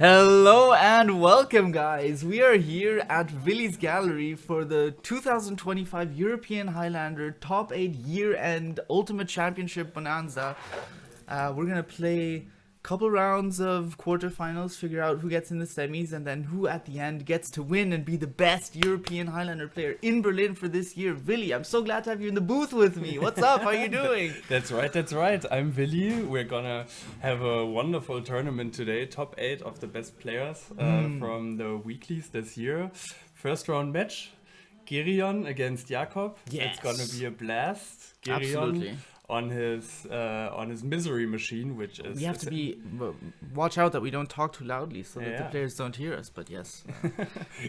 Hello and welcome, guys. We are here at Willy's Gallery for the 2025 European Highlander Top 8 Year-End Ultimate Championship Bonanza. We're gonna play a couple rounds of quarterfinals, figure out who gets in the semis, and then who at the end gets to win and be the best European Highlander player in Berlin for this year. Willy, I'm so glad to have you in the booth with me. What's up? How are you doing? That's right. I'm Willy. We're gonna have a wonderful tournament today. Top 8 of the best players from the weeklies this year. First round match, Gereon against Jakob. Yes. It's gonna be a blast. Gereon Absolutely. on his misery machine, which is... We have to watch out that we don't talk too loudly so that the Yeah. players don't hear us, but yes.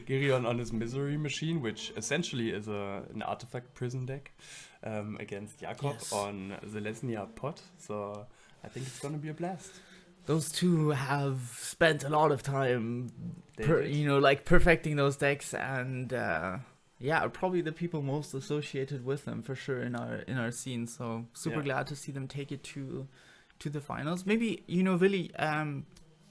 Gereon on his misery machine, which essentially is an artifact prison deck against Jakob Yes. on the Lesnia pot. So I think it's gonna be a blast. Those two have spent a lot of time, They did. perfecting those decks, and are probably the people most associated with them for sure in our scene. So super Yeah. glad to see them take it to the finals. Maybe Willy,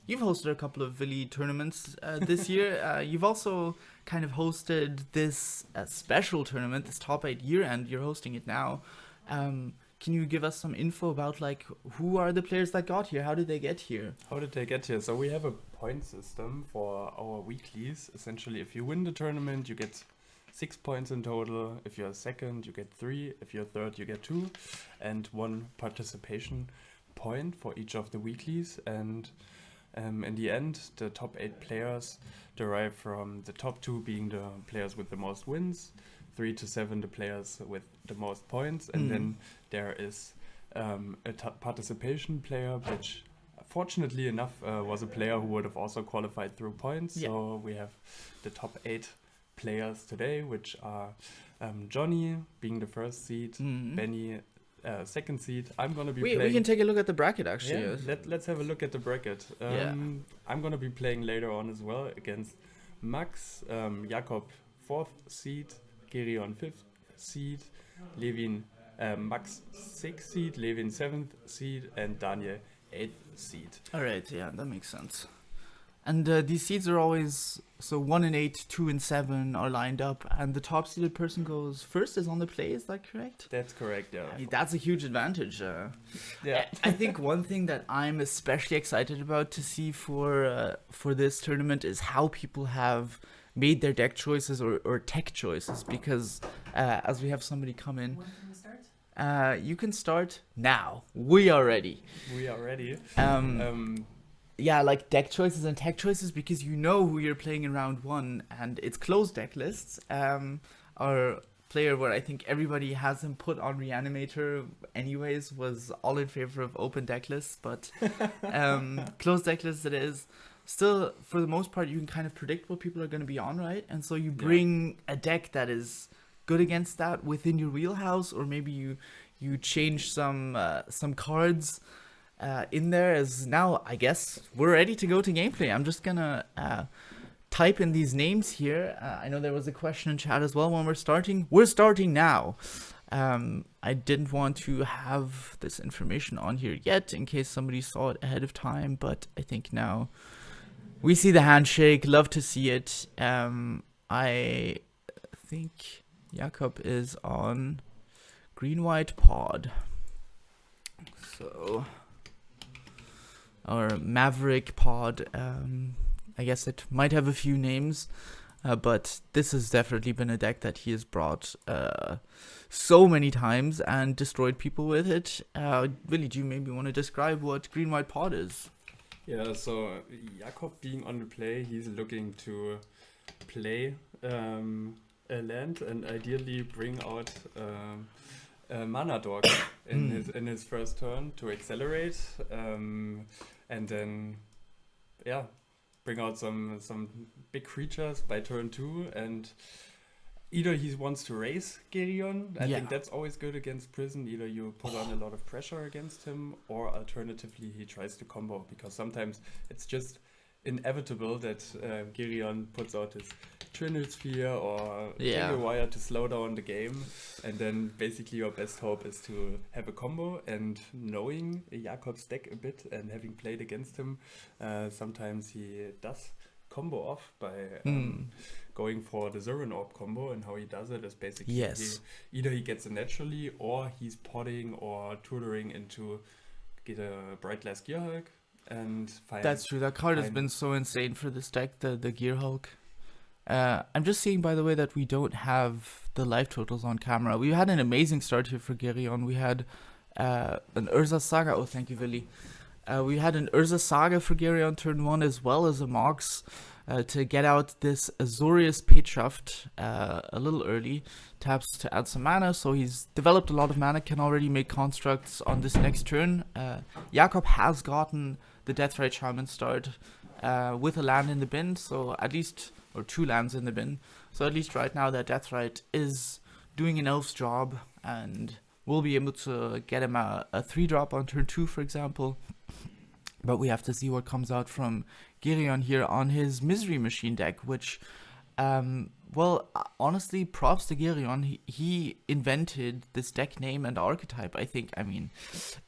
you've hosted a couple of Willy tournaments this year. You've also kind of hosted this special tournament, this top 8 year end. You're hosting it now. Can you give us some info about who are the players that got here? How did they get here? How did they get here? So we have a point system for our weeklies. Essentially, if you win the tournament, you get 6 points in total. If you're second, you get 3. If you're third, you get 2. And 1 participation point for each of the weeklies. And in the end, the top 8 players derive from the top 2 being the players with the most wins, 3 to 7 the players with the most points, and then there is a participation player, which fortunately enough was a player who would have also qualified through points. Yeah. So we have the top 8 players today, which are Johnny being the first seed, Benny second seed. I'm gonna be We playing. can take a look at the bracket actually. Yeah, let's have a look at the bracket. Yeah. I'm gonna be playing later on as well against Max, Jakob 4th seed, Gereon 5th seed, Levin Max 6th seed, Levin 7th seed, and Daniel 8th seed. All right, yeah, that makes sense. And these seeds are always 1 and 8, 2 and 7 are lined up, and the top seeded person goes first. Is on the play. Is that correct? That's correct, yeah. I mean, that's a huge advantage. Yeah. I think one thing that I'm especially excited about to see for this tournament is how people have made their deck choices or tech choices, because as we have somebody come in, When can we start? you can start now. We are ready. We are ready. Yeah, like deck choices and tech choices, because you know who you're playing in round 1, and it's closed deck lists. Our player, where I think everybody has him put on Reanimator anyways, was all in favor of open deck lists, but closed deck lists it is. Still, for the most part, you can kind of predict what people are going to be on, right? And so you bring a deck that is good against that within your wheelhouse, or maybe you change some cards in there. As now, I guess we're ready to go to gameplay. I'm just gonna type in these names here. I know there was a question in chat as well when we're starting. We're starting now. I didn't want to have this information on here yet in case somebody saw it ahead of time, but I think now we see the handshake. Love to see it. I think Jakob is on green-white pod. So, or Maverick pod. I guess it might have a few names, but this has definitely been a deck that he has brought so many times and destroyed people with it. Willy, do you maybe want to describe what green-white pod is? Yeah, so Jakob being on the play, he's looking to play a land and ideally bring out a mana dog in his first turn to accelerate, and then bring out some big creatures by turn 2, and either he wants to raise Gereon. I think that's always good against prison. Either you put on a lot of pressure against him, or alternatively he tries to combo, because sometimes it's just inevitable that Gereon puts out his Trinity Sphere or Yeah. Tangle Wire to slow down the game, and then basically your best hope is to have a combo. And knowing Jakob's deck a bit and having played against him, sometimes he does combo off by going for the Zurin Orb combo, and how he does it is basically Yes. either he gets it naturally or he's potting or tutoring into get a Bright Glass Gearhulk and find. That's true. That card has fine. been so insane for this deck, the Gearhulk. I'm just seeing, by the way, that we don't have the life totals on camera. We had an amazing start here for Gereon. We had an Urza Saga. Oh, thank you, Willy. We had an Urza Saga for Gereon turn 1, as well as a Mox to get out this Azorius Pitshaft a little early. Taps to add some mana, so he's developed a lot of mana, can already make constructs on this next turn. Jakob has gotten the Deathrite Shaman start with a land in the bin, so at least, or 2 lands in the bin. So at least right now that Deathrite is doing an elf's job, and we'll be able to get him a 3-drop on turn 2, for example. But we have to see what comes out from Gereon here on his Misery Machine deck, which, honestly, props to Gereon. He invented this deck name and archetype, I think. I mean,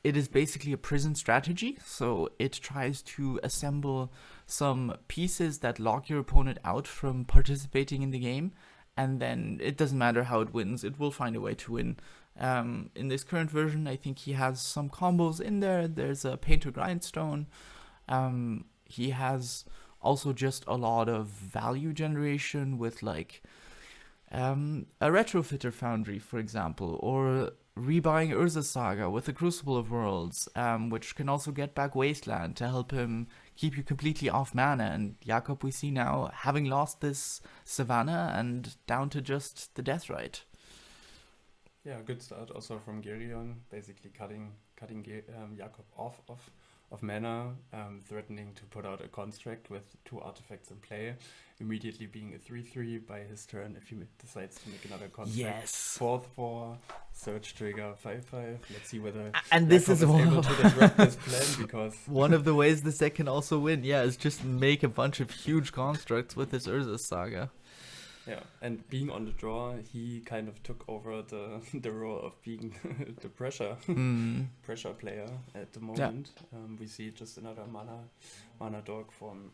it is basically a prison strategy, so it tries to assemble some pieces that lock your opponent out from participating in the game, and then it doesn't matter how it wins, it will find a way to win. In this current version, I think he has some combos in there. There's a Painter Grindstone. He has also just a lot of value generation with like a Retrofitter Foundry, for example, or rebuying Urza Saga with the Crucible of Worlds, which can also get back Wasteland to help him keep you completely off mana. And Jakob, we see now, having lost this Savannah and down to just the Deathrite. Yeah, good start also from Gereon, basically cutting Jakob off of mana, threatening to put out a construct with 2 artifacts in play, immediately being a 3/3 by his turn if he decides to make another construct. Yes. 4/4, Search Trigger 5/5. Let's see whether And this Jakob is able to disrupt this plan, because one of the ways this deck can also win. Yeah, is just make a bunch of huge constructs with this Urza Saga. yeah, and being on the draw, he kind of took over the role of being the pressure player at the moment. We see just another mana dog from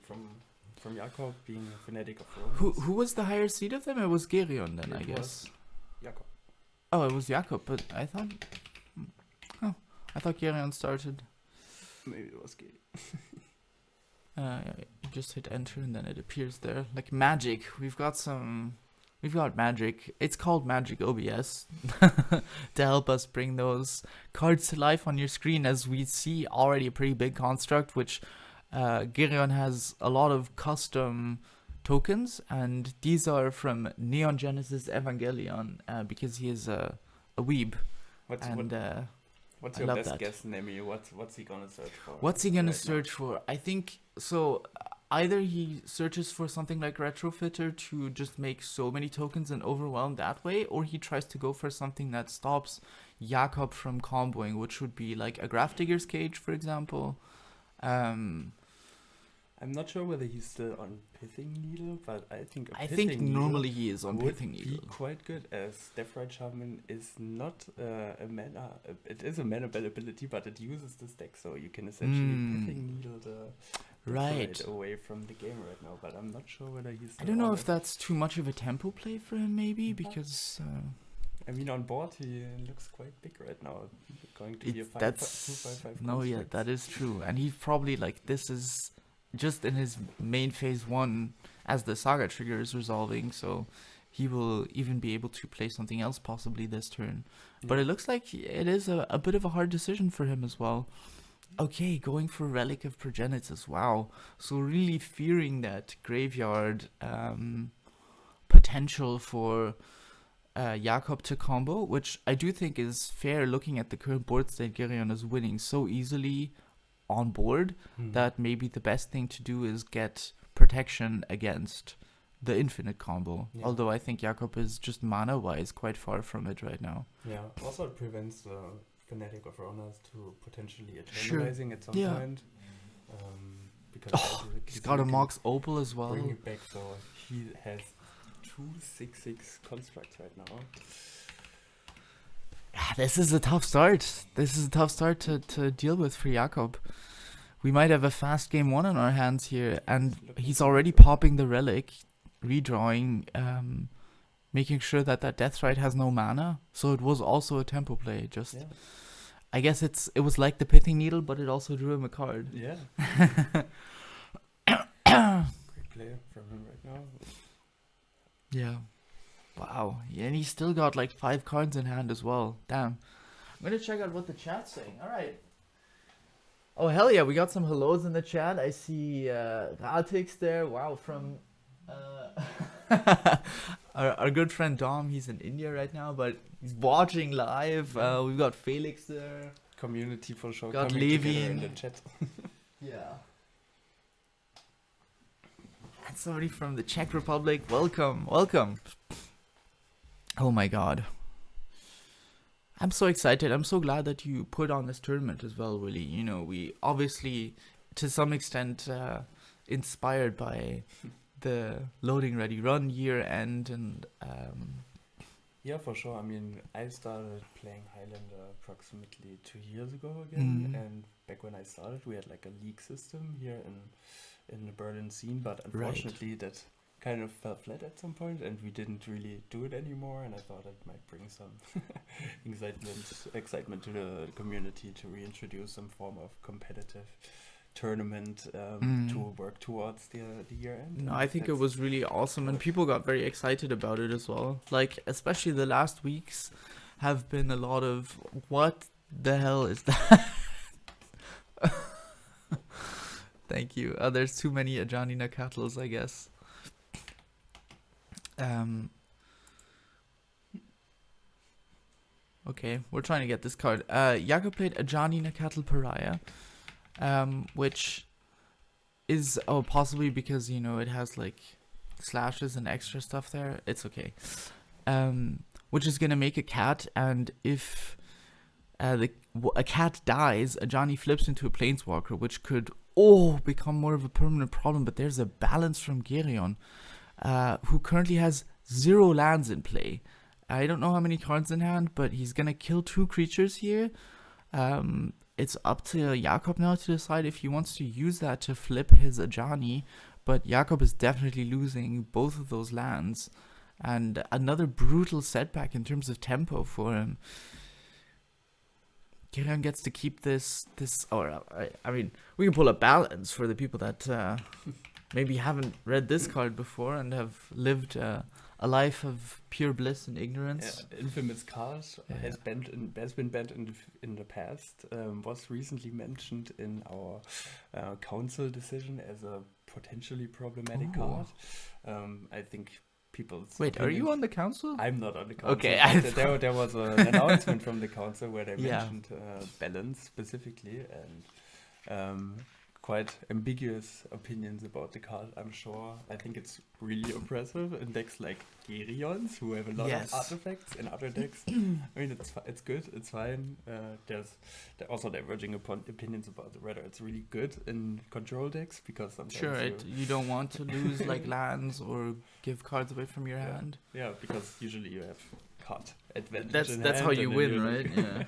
Jakob, being a fanatic of Romance. Who was the higher seed of them? It was Gereon then, I It guess. was Jakob. Oh, it was Jakob, but I thought Gereon started. Maybe it was gay. You just hit enter and then it appears there. Like magic. We've got magic. It's called Magic OBS to help us bring those cards to life on your screen, as we see already a pretty big construct, which Gereon has a lot of custom tokens, and these are from Neon Genesis Evangelion, because he is a weeb. What's I your love best that. guess, Nemi? What's he gonna search for? What's he gonna right search for? I think so. Either he searches for something like Retrofitter to just make so many tokens and overwhelm that way, or he tries to go for something that stops Jakob from comboing, which would be like a Grafdigger's Cage, for example. I'm not sure whether he's still on Pithing Needle, but I think I think normally he is on would Pithing be Needle. quite good, as Deathrite Shaman is not a mana. It is a mana bell ability, but it uses this deck, so you can essentially Pithing Needle the Right. Deathrite away from the game right now. But I'm not sure whether he's. I Still don't know on if it. that's too much of a tempo play for him, maybe, because I mean, on board he looks quite big right now, going to be a 5/5. that's 2/5 no, yeah, construct. that is true, and he's probably like, this is just in his main phase 1 as the saga trigger is resolving, so he will even be able to play something else possibly this turn. But Yeah. it looks like it is a bit of a hard decision for him as well. Okay, going for Relic of Progenitus. Wow. So really fearing that graveyard potential for Jakob to combo, which I do think is fair looking at the current board state. Gereon is winning so easily on board that maybe the best thing to do is get protection against the infinite combo. Yeah. Although I think Jakob is just mana-wise quite far from it right now. Yeah, also it prevents the Fanatic of Ronas to potentially Sure. eternalizing at some Yeah. point. because He's got a Mox Opal as well. bring it back. So he has 2/6/6 constructs right now. This is a tough start. This is a tough start to deal with for Jakob. We might have a fast game 1 on our hands here, and he's already popping the relic, redrawing, making sure that Deathrite has no mana. So it was also a tempo play. Just, Yeah. I guess it was like the Pithing Needle, but it also drew him a card. Yeah. Great play from him right now. Yeah. Wow. Yeah, and he's still got like 5 cards in hand as well. Damn. I'm gonna check out what the chat's saying. Alright. Oh hell yeah, we got some hellos in the chat. I see Ratix there. Wow, from our good friend Dom. He's in India right now, but he's watching live. We've got Felix there. Community for sure. Got coming together Levin. in the chat. Yeah. And somebody from the Czech Republic. Welcome, welcome. Oh my god. I'm so excited. I'm so glad that you put on this tournament as well, Willy. You know, we obviously, to some extent, inspired by the loading ready run year end and Yeah, for sure. I mean, I started playing Highlander approximately 2 years ago again, and back when I started, we had like a league system here in the Berlin scene, but unfortunately that kind of fell flat at some point, and we didn't really do it anymore. And I thought it might bring some excitement to the community to reintroduce some form of competitive tournament to work towards the year end. no, I think it was really awesome, and people got very excited about it as well. Like, especially the last weeks have been a lot of, what the hell is that? Thank you. There's too many Ajani Nakatls, I guess. Okay, we're trying to get this card. Jakob played Ajani Nakatl Pariah, which is possibly because, you know, it has like slashes and extra stuff there. It's okay. Which is gonna make a cat, and if a cat dies, Ajani flips into a planeswalker, which could become more of a permanent problem. But there's a balance from Gereon, who currently has 0 lands in play. I don't know how many cards in hand, but he's gonna kill 2 creatures here. It's up to Jakob now to decide if he wants to use that to flip his Ajani, but Jakob is definitely losing both of those lands, and another brutal setback in terms of tempo for him. Gereon gets to keep this, or I mean, we can pull a balance for the people that maybe haven't read this card before and have lived a life of pure bliss and ignorance. Yeah, infamous card has been banned in the past. Was recently mentioned in our council decision as a potentially problematic card. I think people's Wait, are you on the council? I'm not on the council. Okay, there was an announcement from the council where they Yeah. mentioned balance specifically, and quite ambiguous opinions about the card, I'm sure. I think it's really impressive in decks like Gereons, who have a lot Yes. of artifacts in other decks. I mean, it's good, it's fine. There's also diverging opinions about whether it's really good in control decks, because sometimes Sure, you don't want to lose like lands or give cards away from your Yeah. hand. Yeah, because usually you have card advantage. That's how you win, right? Yeah.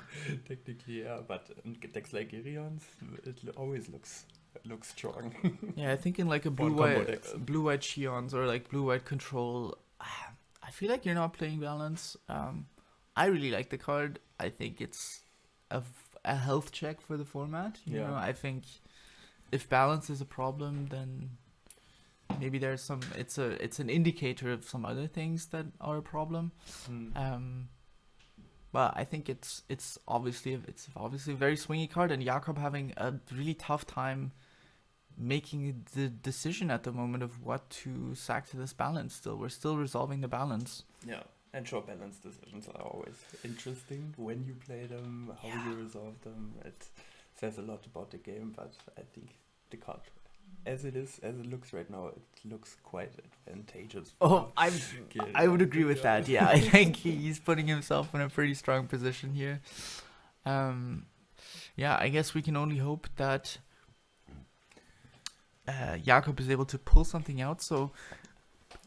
Technically, yeah. But in decks like Gereons, it always looks strong. Yeah, I think in like a One combo decks. blue-white Cheons or like blue-white control, I feel like you're not playing balance. I really like the card. I think it's a health check for the format. You know, I think if balance is a problem, then maybe there's some. It's an indicator of some other things that are a problem. But I think it's obviously a very swingy card, and Jakob having a really tough time making the decision at the moment of what to sack to this balance. We're still resolving the balance. Yeah, and sure, balance decisions are always interesting when you play them, how you resolve them. It says a lot about the game, but I think the card, as it looks right now, it looks quite advantageous. I would agree with that. Yeah, I think he's putting himself in a pretty strong position here. Yeah, I guess we can only hope that Jakob is able to pull something out. So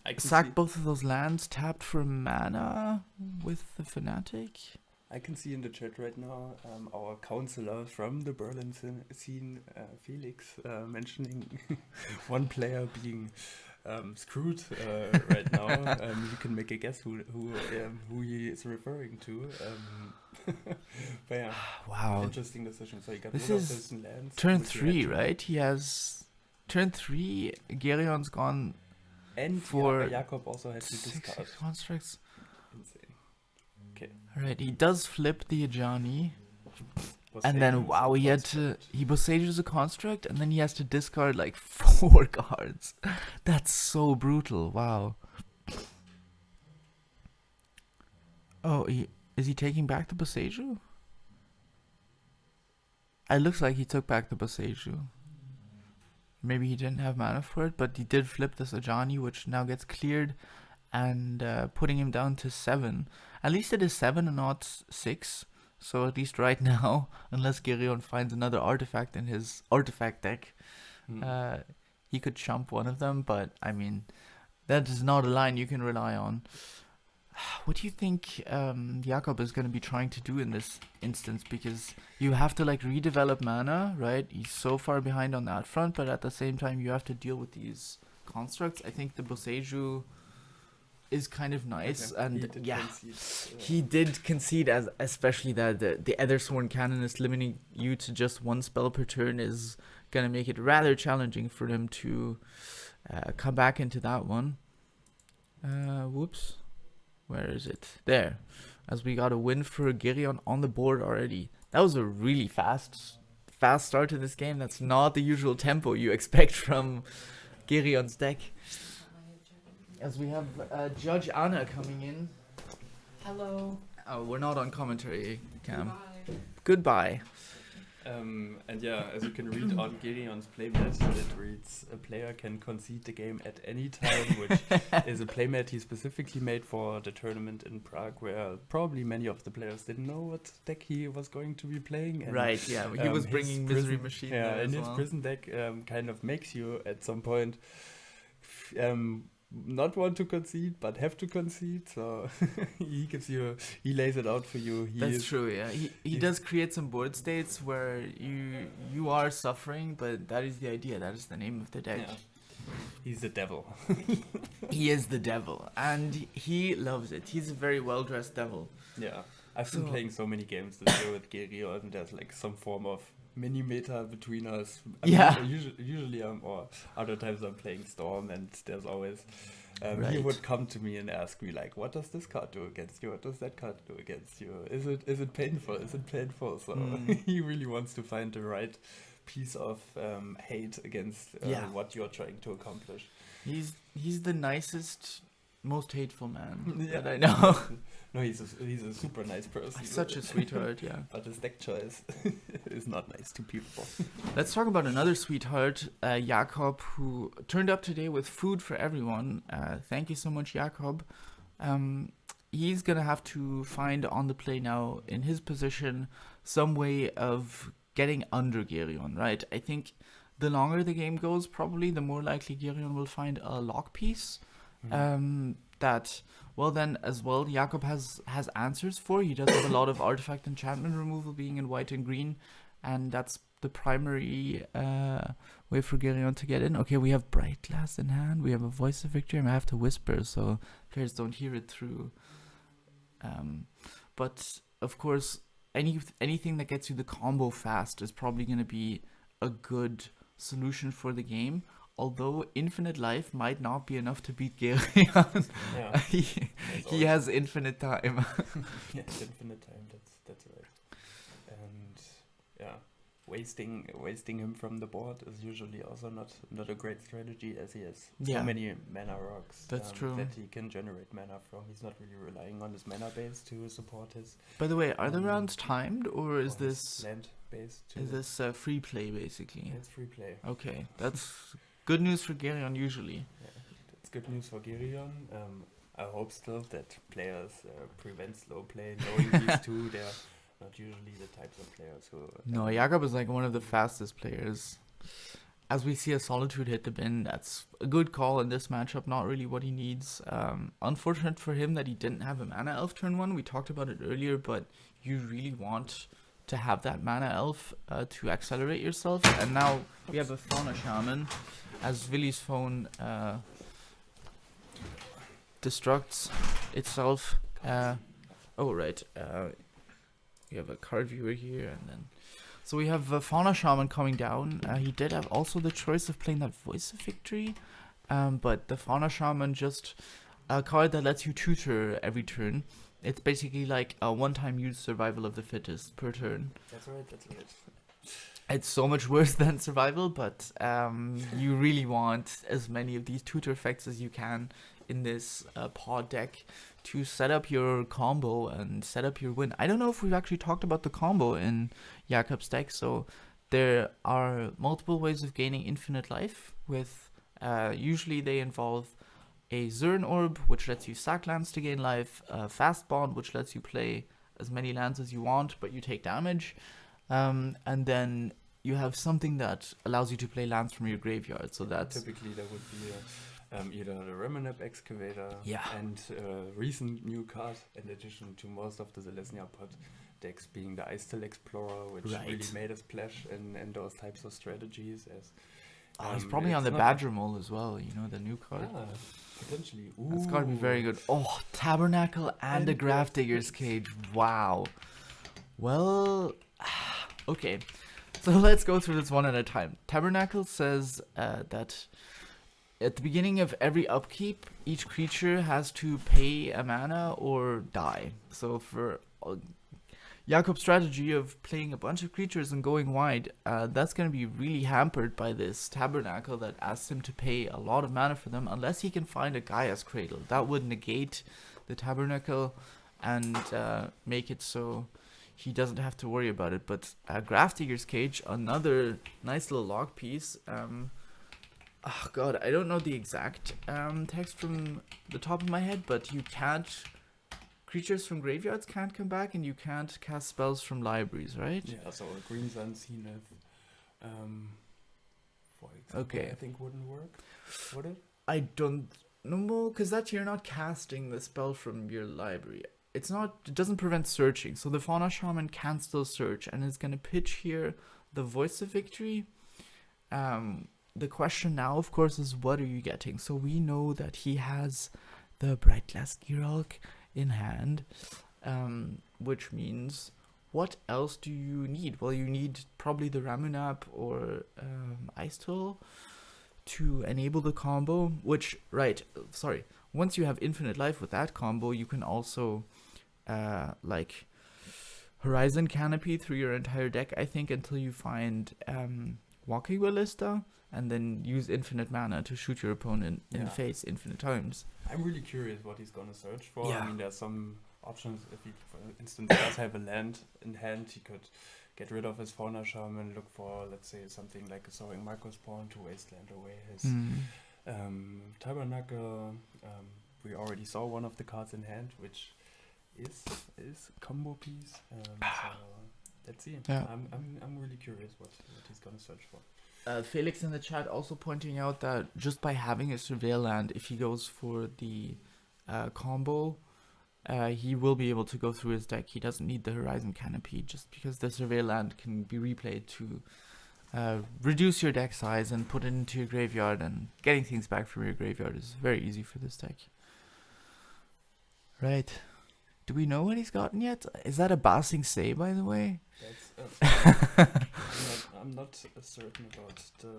I can sack see, both of those lands, tapped for mana with the Fnatic. I can see in the chat right now our counselor from the Berlin scene, Felix, mentioning one player being screwed right now. You can make a guess who he is referring to. But yeah, Wow. interesting decision. So he got This rid of is those lands. Turn which he 3, had to- right? He has turn 3. Gereon's gone And for Jakob also had to six discard. constructs. Insane. Okay. Alright, he does flip the Ajani. Was And Sage then, was wow, a he had to. construct. He Bosages a construct, and then he has to discard like 4 cards. That's so brutal. Wow. Oh, is he taking back the Boseiju? It looks like he took back the Boseiju. Maybe he didn't have mana for it, but he did flip this Ajani, which now gets cleared, and putting him down to 7. At least it is 7 and not 6. So at least right now, unless Gereon finds another artifact in his artifact deck, he could chump one of them. But I mean, that is not a line you can rely on. What do you think Jakob is going to be trying to do in this instance? Because you have to like redevelop mana, right? He's so far behind on that front, but at the same time you have to deal with these constructs. I think the Boseiju is kind of nice, Okay. and He did yeah, concede, he did concede, as especially that the Ethersworn Canonist limiting you to just 1 spell per turn is gonna make it rather challenging for him to come back into that one. Whoops, where is it? There, as we got a win for Gereon on the board already. That was a really fast start to this game. That's not the usual tempo you expect from Gereon's deck. As we have Judge Anna coming in. Hello. Oh, we're not on commentary, Cam. Bye. Goodbye. And yeah, as you can read on Gereon's playmat, it reads, a player can concede the game at any time, which is a playmat he specifically made for the tournament in Prague, where probably many of the players didn't know what deck he was going to be playing. And, Right, yeah. He was his bringing Misery Machine Yeah, there and as his well. prison deck kind of makes you at some point not want to concede, but have to concede. So he lays it out for you. That's true, yeah. He does create some board states where you are suffering, but that is the idea. That is the name of the deck. Yeah. He's the devil. He is the devil, and he loves it. He's a very well-dressed devil. Yeah, I've been So- playing so many games this year with Gereon. There's like some form of mini meta between us. Yeah. Usually or other times I'm playing Storm, and there's always he Right. would come to me and ask me like, what does this card do against you? What does that card do against you? Is it painful? Is it painful? So he really wants to find the right piece of hate against Yeah. what you're trying to accomplish. He's the nicest, most hateful man Yeah. that I know. No, he's a super nice person. He's such a sweetheart, yeah. But his deck choice is not nice to people. Let's talk about another sweetheart, Jakob, who turned up today with food for everyone. Thank you so much, Jakob. He's going to have to find on the play now, in his position, some way of getting under Gereon, right? I think the longer the game goes, probably the more likely Gereon will find a lock piece. That, well, then as well, Jakob has answers for. He does have a lot of artifact enchantment removal being in white and green, and that's the primary way for Gereon to get in. Okay, we have Bright Glass in hand. We have a Voice of Victory, and I have to whisper so players don't hear it through. But of course, anything that gets you the combo fast is probably going to be a good solution for the game. Although infinite life might not be enough to beat Gereon. Yeah. he has infinite time. Yeah, infinite time. That's right. And yeah, wasting him from the board is usually also not a great strategy, as he has so many mana rocks. That's true. That he can generate mana from. He's not really relying on his mana base to support his. By the way, are the rounds timed, or is this land base? free play basically? It's free play. Okay, that's good news for Gereon usually. Yeah, it's good news for Gereon. I hope still that players prevent slow play. Knowing these two, they're not usually the types of players who. No, Jakob is like one of the fastest players. as we see a Solitude hit the bin, that's a good call in this matchup, not really what he needs. Unfortunate for him that he didn't have a Mana Elf turn 1. We talked about it earlier, but you really want to have that Mana Elf to accelerate yourself. And now we have a Fauna Shaman, as Willy's phone destructs itself. Oh, right. We have a card viewer here, and then... So we have Fauna Shaman coming down. He did have also the choice of playing that Voice of Victory, but the Fauna Shaman just a card that lets you tutor every turn. It's basically like a one-time use Survival of the Fittest per turn. That's right. It's so much worse than Survival, but you really want as many of these tutor effects as you can in this pod deck to set up your combo and set up your win. I don't know if we've actually talked about the combo in Jakob's deck, so there are multiple ways of gaining infinite life with, usually they involve a Zern Orb, which lets you sack lands to gain life, a Fast Bond, which lets you play as many lands as you want, but you take damage, and then you have something that allows you to play lands from your graveyard, so that's... Typically there would be either the Remanap Excavator Yeah. and a recent new card in addition to most of the Zelesnya pod decks being the Icetill Explorer, which Right. really made a splash in those types of strategies. As he's probably on the not- Badger Mole as well, the new card. Ah, potentially. That's gotta be very good. Oh, Tabernacle and a Grafdigger's Cage. Wow. Well, okay. So let's go through this one at a time. Tabernacle says that at the beginning of every upkeep, each creature has to pay a mana or die. So for Jakob's strategy of playing a bunch of creatures and going wide, that's going to be really hampered by this Tabernacle that asks him to pay a lot of mana for them, unless he can find a Gaia's Cradle. That would negate the Tabernacle and make it so he doesn't have to worry about it. But Grafdigger's Cage, another nice little log piece. Oh god, I don't know the exact text from the top of my head, but you can't... Creatures from graveyards can't come back, and you can't cast spells from libraries, right? Yeah, so a Green Sun Zenith, for example, Okay. I think wouldn't work, would it? I don't know, because that you're not casting the spell from your library. It doesn't prevent searching, so the Fauna Shaman can still search, and it's going to pitch here the Voice of Victory. The question now, of course, is what are you getting? So we know that he has the Bright Glass Gearhulk in hand, which means what else do you need? Well, you need probably the Ramunap or Icetill to enable the combo, which, once you have infinite life with that combo, you can also like Horizon Canopy through your entire deck, I think, until you find Walking Ballista, and then use infinite mana to shoot your opponent in the face infinite times. I'm really curious what he's gonna search for. Yeah. I mean, there's some options. If he, for instance, does have a land in hand, he could get rid of his Fauna Shaman, look for, let's say, something like a Soaring Microspawn to wasteland away his Tabernacle. We already saw one of the cards in hand, which is a combo piece. So let's see. Yeah. I'm really curious what he's gonna search for. Felix in the chat also pointing out that just by having a Surveil land, if he goes for the combo, he will be able to go through his deck. He doesn't need the Horizon Canopy, just because the Surveil land can be replayed to reduce your deck size and put it into your graveyard, and getting things back from your graveyard is very easy for this deck. Right. Do we know what he's gotten yet? Is that a Basing Say, by the way? I'm not certain about the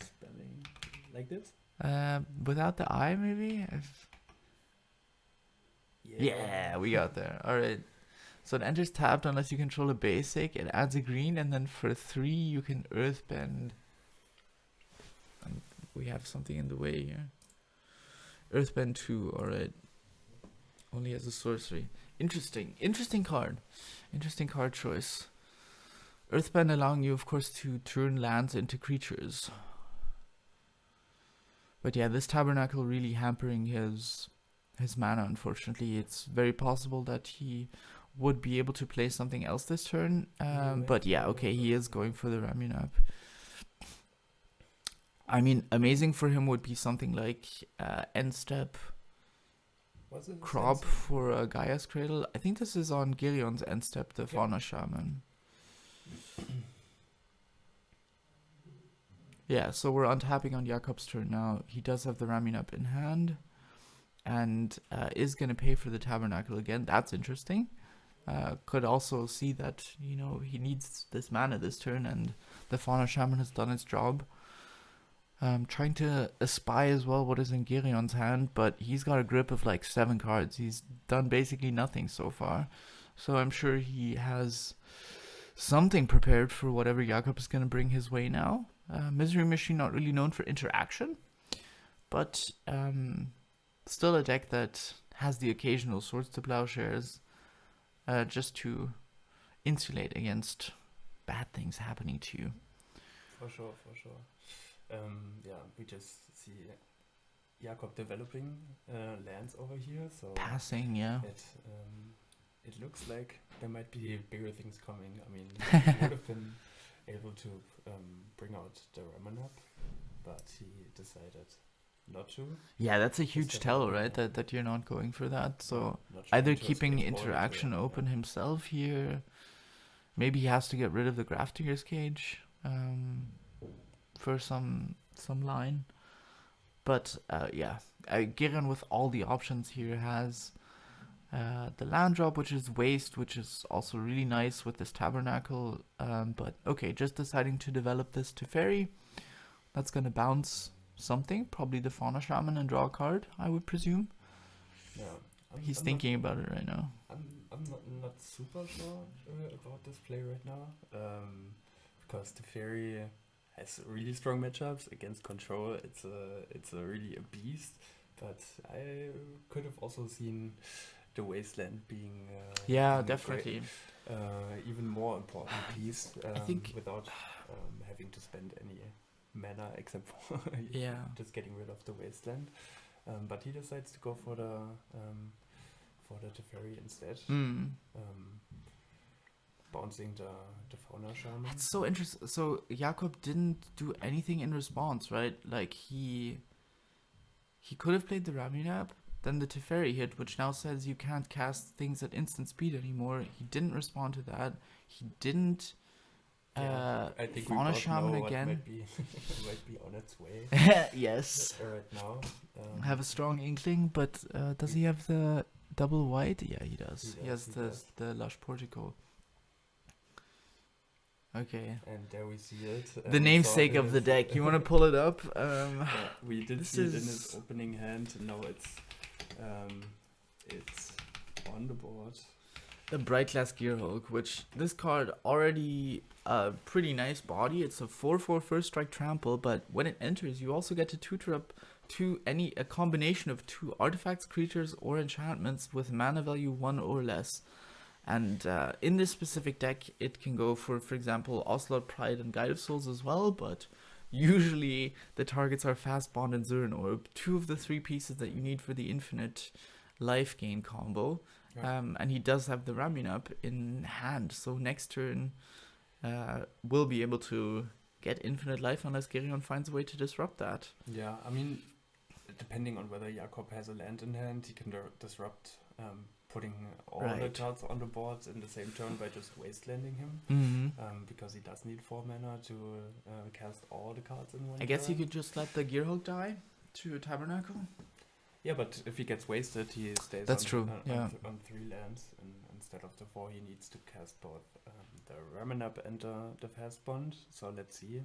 spelling like this. Without the I, maybe? Yeah, we got there. Alright. So it enters tapped unless you control a basic. It adds a green, and then for 3 you can Earthbend. And we have something in the way here. Earthbend 2, alright. Only as a sorcery. Interesting card. Interesting card choice. Earthbend allowing you, of course, to turn lands into creatures. But yeah, this Tabernacle really hampering his mana, unfortunately. It's very possible that he would be able to play something else this turn. But yeah, okay, he is going for the Ramunap. I mean, amazing for him would be something like end step Was it? crop for Gaia's Cradle. I think this is on Gereon's end step, the Fauna Shaman. Yeah, so we're untapping on Jakob's turn now. He does have the ramming up in hand, and is going to pay for the Tabernacle again. That's interesting. Could also see that, you know, he needs this mana this turn, and the Fauna Shaman has done its job. Trying to espy as well what is in Gereon's hand, but he's got a grip of like 7 cards. He's done basically nothing so far. So I'm sure he has something prepared for whatever Jakob is going to bring his way now. Misery Machine, not really known for interaction, but still a deck that has the occasional Swords to Plowshares, just to insulate against bad things happening to you. For sure. Yeah, we just see Jakob developing lands over here. So Passing, yeah. it looks like there might be bigger things coming. I mean, he would have been able to bring out the Raman up, but he decided not to. Yeah, that's a huge Instead tell, of- right? That you're not going for that. So Not either trying to keeping escape forward interaction to- open himself here. Maybe he has to get rid of the Graftinger's Cage for some line. But yeah, Gereon with all the options here has the land drop, which is waste, which is also really nice with this Tabernacle. But okay, just deciding to develop this to fairy. That's going to bounce something, probably the Fauna Shaman, and draw a card, I would presume. Yeah, He's I'm thinking about it right now. I'm not super sure about this play right now, because the fairy has really strong matchups against control. It's a really a beast, but I could have also seen the wasteland being Yeah, being a definitely. great, even more important piece. think- without having to spend any mana except for Yeah. just getting rid of the wasteland. But he decides to go for the Teferi instead. Bouncing the Fauna Shaman. That's so interesting. So Jakob didn't do anything in response, right? Like he could have played the Ramunap, then the Teferi hit, which now says you can't cast things at instant speed anymore. He didn't respond to that. He didn't. I think we Fauna both Shaman know what again. might be, might be on its way Yes. right now. Have a strong inkling, but does he have the double white? Yeah, he does. He has he the does. the Lush Portico. Okay. And there we see it. The namesake of the deck. You want to pull it up? We did this see it in is- his opening hand. Now it's on the board. The Bright Glass Gearhulk, which this card already a pretty nice body. It's a 4/4 first strike trample, but when it enters, you also get to tutor up to a combination of 2 artifacts, creatures, or enchantments with mana value 1 or less. And in this specific deck, it can go for example, Ocelot, Pride, and Guide of Souls as well, but usually the targets are Fast Bond and Zurin Orb, 2 of the 3 pieces that you need for the infinite life gain combo. Right. And he does have the Ramunap in hand, so next turn we'll be able to get infinite life unless Gereon finds a way to disrupt that. Yeah, I mean, depending on whether Jakob has a land in hand, he can disrupt putting all the Right. cards on the board in the same turn by just wastelanding him. Mm-hmm. Because he does need 4 mana to cast all the cards in one I guess you turn. could just let the Gearhulk die to Tabernacle. Yeah, but if he gets wasted, he stays That's on, true, yeah. on 3 lands. And instead of the 4, he needs to cast both the Ramunap and the Fast Bond. So let's see.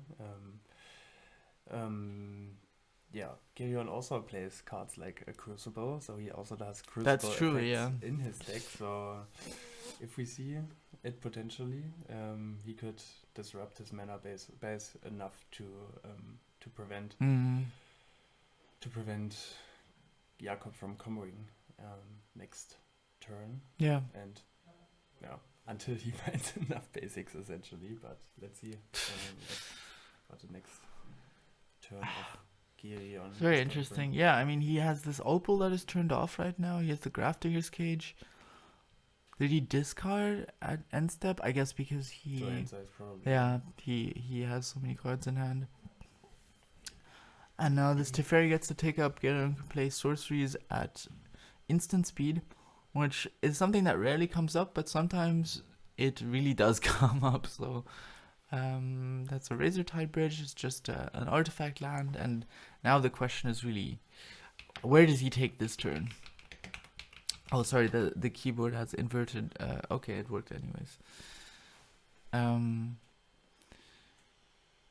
Yeah, Gereon also plays cards like a Crucible, so he also does Crucible That's true, effects yeah. in his deck. So if we see it potentially, he could disrupt his mana base enough to prevent Mm-hmm. Jakob from comboing next turn, Yeah. and yeah, until he finds enough basics essentially. But let's see what the next turn of Gereon. It's very is gonna interesting. bring. Yeah, I mean, he has this opal that is turned off right now. He has the Graftinger's Cage. Did he discard at end step? I guess because he... So answer is probably Yeah, he has so many cards in hand. And now this Teferi gets to take up Gereon can play sorceries at instant speed, which is something that rarely comes up, but sometimes it really does come up. So that's a Razor Tide Bridge. It's just an artifact land, and now the question is really, where does he take this turn? Oh, sorry, the keyboard has inverted. Okay, it worked anyways.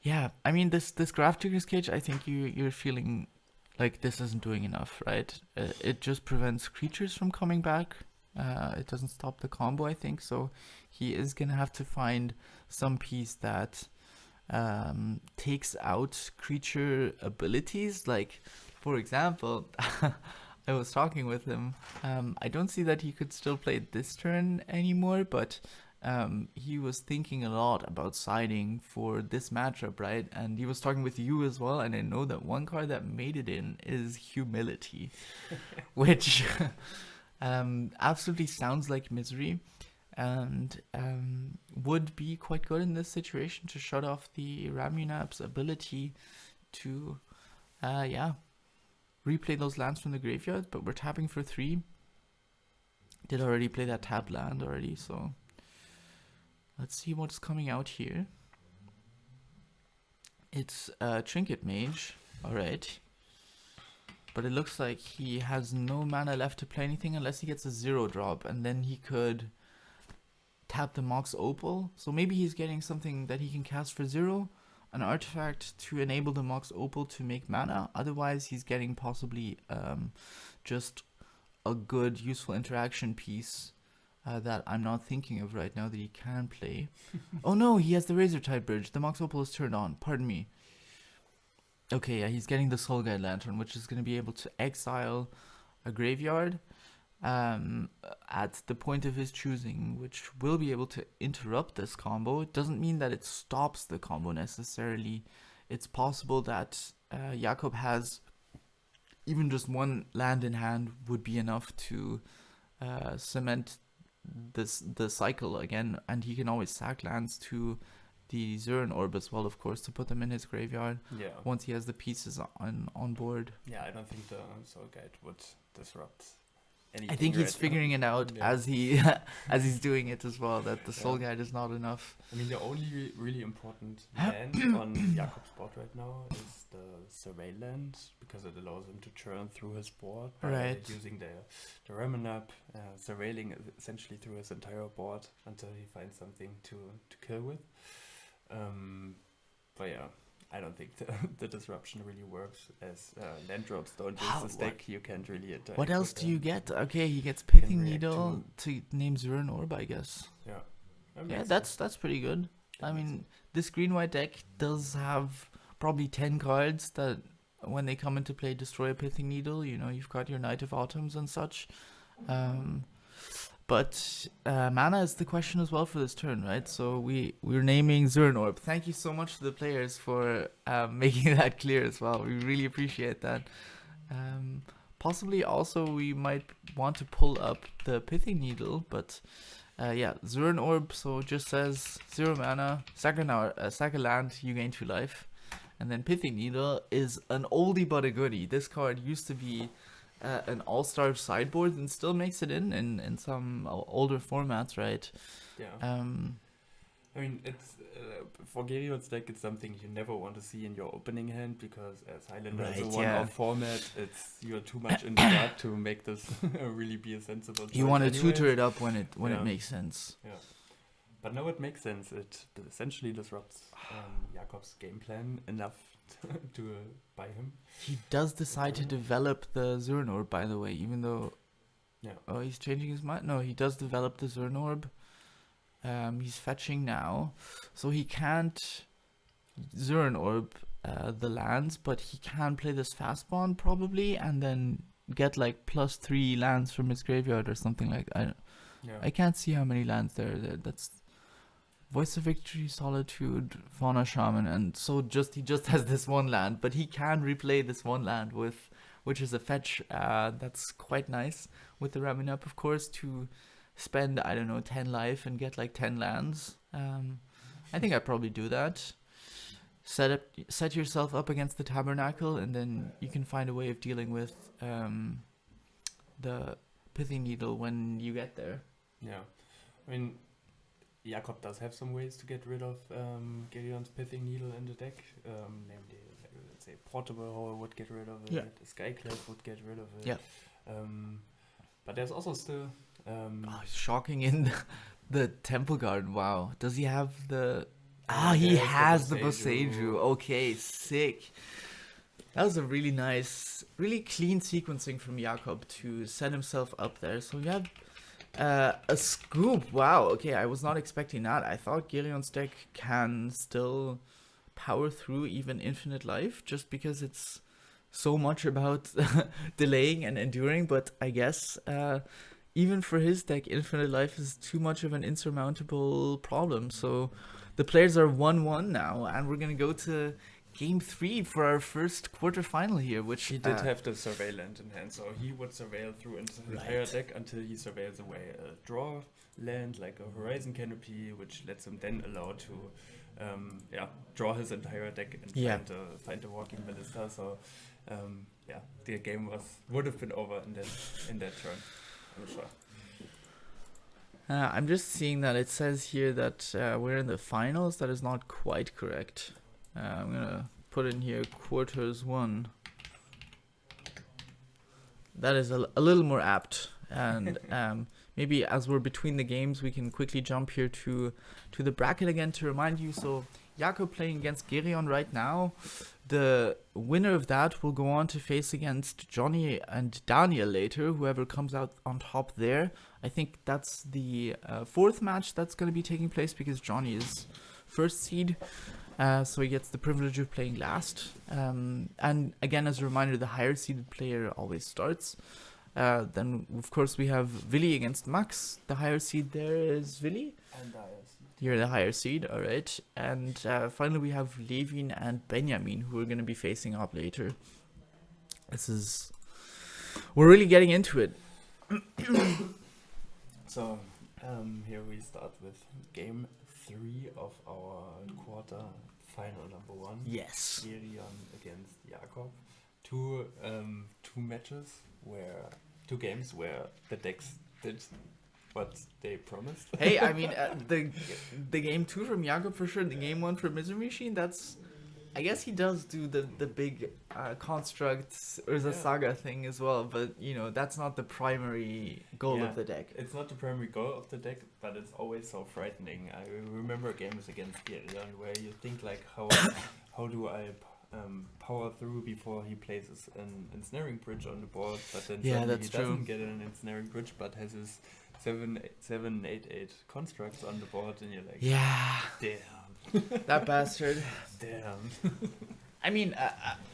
Yeah, I mean this Graph Digger's Cage, I think you're feeling like this isn't doing enough, right? It just prevents creatures from coming back. It doesn't stop the combo, I think. So he is gonna have to find some piece that takes out creature abilities. Like, for example, I was talking with him. I don't see that he could still play this turn anymore, but he was thinking a lot about siding for this matchup, right? And he was talking with you as well, and I know that one card that made it in is Humility, which absolutely sounds like misery, and would be quite good in this situation to shut off the Ramunap's ability to, replay those lands from the graveyard. But we're tapping for 3. Did already play that tap land already, so let's see what's coming out here. It's Trinket Mage, alright. But it looks like he has no mana left to play anything unless he gets a 0-drop, and then he could tap the Mox Opal. So maybe he's getting something that he can cast for 0, an artifact to enable the Mox Opal to make mana. Otherwise, he's getting possibly just a good, useful interaction piece that I'm not thinking of right now that he can play. Oh no, he has the Razor Tide Bridge. The Mox Opal is turned on. Pardon me. Okay, yeah, he's getting the Soul Guide Lantern, which is going to be able to exile a graveyard at the point of his choosing, which will be able to interrupt this combo. It doesn't mean that it stops the combo necessarily. It's possible that Jakob has even just one land in hand would be enough to cement the cycle again, and he can always sack lands to the Zuran Orb as well, of course, to put them in his graveyard. Yeah. Once he has the pieces on board. Yeah, I don't think the Soul Guide would disrupt anything. I think he's right figuring now. it out as he as he's doing it as well, that the Soul Guide is not enough. I mean, the only really important land on Jakob's board right now is the Survey land, because it allows him to churn through his board by using the Ramunap, surveilling essentially through his entire board until he finds something to kill with. But yeah, I don't think the disruption really works, as land drops don't use the stack. You can't really attack. What else do you get? Okay, he gets Can Pithing react Needle to name Zuran Orb, I guess. Yeah. Yeah, that's pretty good. I mean, this green-white deck does have probably 10 cards that, when they come into play, destroy a Pithing Needle. You know, you've got your Knight of Autumns and such. But mana is the question as well for this turn, right? So we're naming Zuran Orb. Thank you so much to the players for making that clear as well. We really appreciate that. Possibly also we might want to pull up the Pithing Needle, but yeah, Zuran Orb, so just says 0 mana, sack a land, you gain 2 life. And then Pithing Needle is an oldie but a goodie. This card used to be an all-star sideboard and still makes it in some older formats, right? Yeah. I mean, it's for Gereon's deck, it's something you never want to see in your opening hand, because as Highlander is a one-off format, you're too much in the dark to make this really be a sensible choice. You want to anyways. tutor it up when it makes sense. Yeah. But now it makes sense. It essentially disrupts Jakob's game plan enough to buy him. He does decide to develop the Zuran Orb, by the way, even though... Yeah. Oh, he's changing his mind? No, he does develop the Zuran Orb. He's fetching now. So he can't Zuran Orb the lands, but he can play this fast bond probably, and then get like +3 lands from his graveyard or something like that. I can't see how many lands there are there. That's Voice of Victory, Solitude, Fauna Shaman, and so he just has this one land, but he can replay this one land which is a fetch. That's quite nice with the Ramunap, of course, to spend, I don't know, 10 life and get like 10 lands. I think I'd probably do that. set yourself up against the Tabernacle, and then you can find a way of dealing with the Pithing Needle when you get there. Yeah, I mean, Jakob does have some ways to get rid of Gereon's Pithing Needle in the deck. Namely, like, let's say Portable Hole would get rid of it. Yeah. Skyclave would get rid of it. Yeah. But there's also still. Shocking in the Temple Guard. Wow. Does he have the... he there's the has the Boseiju. Boseiju. Okay, sick. That was a really nice, really clean sequencing from Jakob to set himself up there. So we have a scoop. Wow, okay, I was not expecting that. I thought Gereon's deck can still power through even Infinite Life just because it's so much about delaying and enduring. But I guess even for his deck, Infinite Life is too much of an insurmountable problem. So the players are 1-1 now, and we're going to go to Game 3 for our first quarterfinal here, which... He did have the Surveil land in hand, so he would surveil through his entire deck until he surveils away a draw land, like a Horizon Canopy, which lets him then allow to draw his entire deck and find a Walking Ballista. So, the game would have been over in that turn, I'm sure. I'm just seeing that it says here that we're in the finals. That is not quite correct. I'm gonna put in here quarters 1. That is a little more apt. And maybe as we're between the games, we can quickly jump here to the bracket again to remind you. So Jakob playing against Gereon right now. The winner of that will go on to face against Johnny and Daniel later, whoever comes out on top there. I think that's the 4th match that's going to be taking place because Johnny is first seed. So he gets the privilege of playing last. And again, as a reminder, the higher seeded player always starts. Then, of course, we have Willy against Max. The higher seed there is Willy. And You're the higher seed, alright. And finally, we have Levin and Benjamin, who are going to be facing up later. We're really getting into it. So, here we start with Game 3 of our quarter final number 1. Yes. Gereon against Jakob. Two games where the decks did what they promised. Hey, I mean, the game 2 from Jakob for sure, the game 1 from Misery Machine, I guess he does do the big constructs or the saga thing as well, but that's not the primary goal of the deck. It's not the primary goal of the deck, but it's always so frightening. I remember games against Gereon where you think like, how do I power through before he places an ensnaring bridge on the board, but then suddenly he doesn't get an ensnaring bridge, but has his 7-8-8 constructs on the board, and you're like, damn, that bastard. Damn. I mean,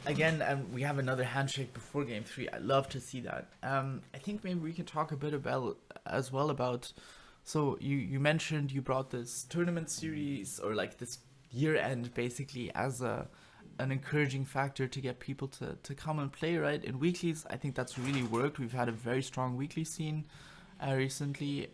again, we have another handshake before Game 3. I love to see that. I think maybe we can talk a bit about so you mentioned you brought this tournament series or like this year end basically as an encouraging factor to get people to come and play, right? In weeklies, I think that's really worked. We've had a very strong weekly scene recently.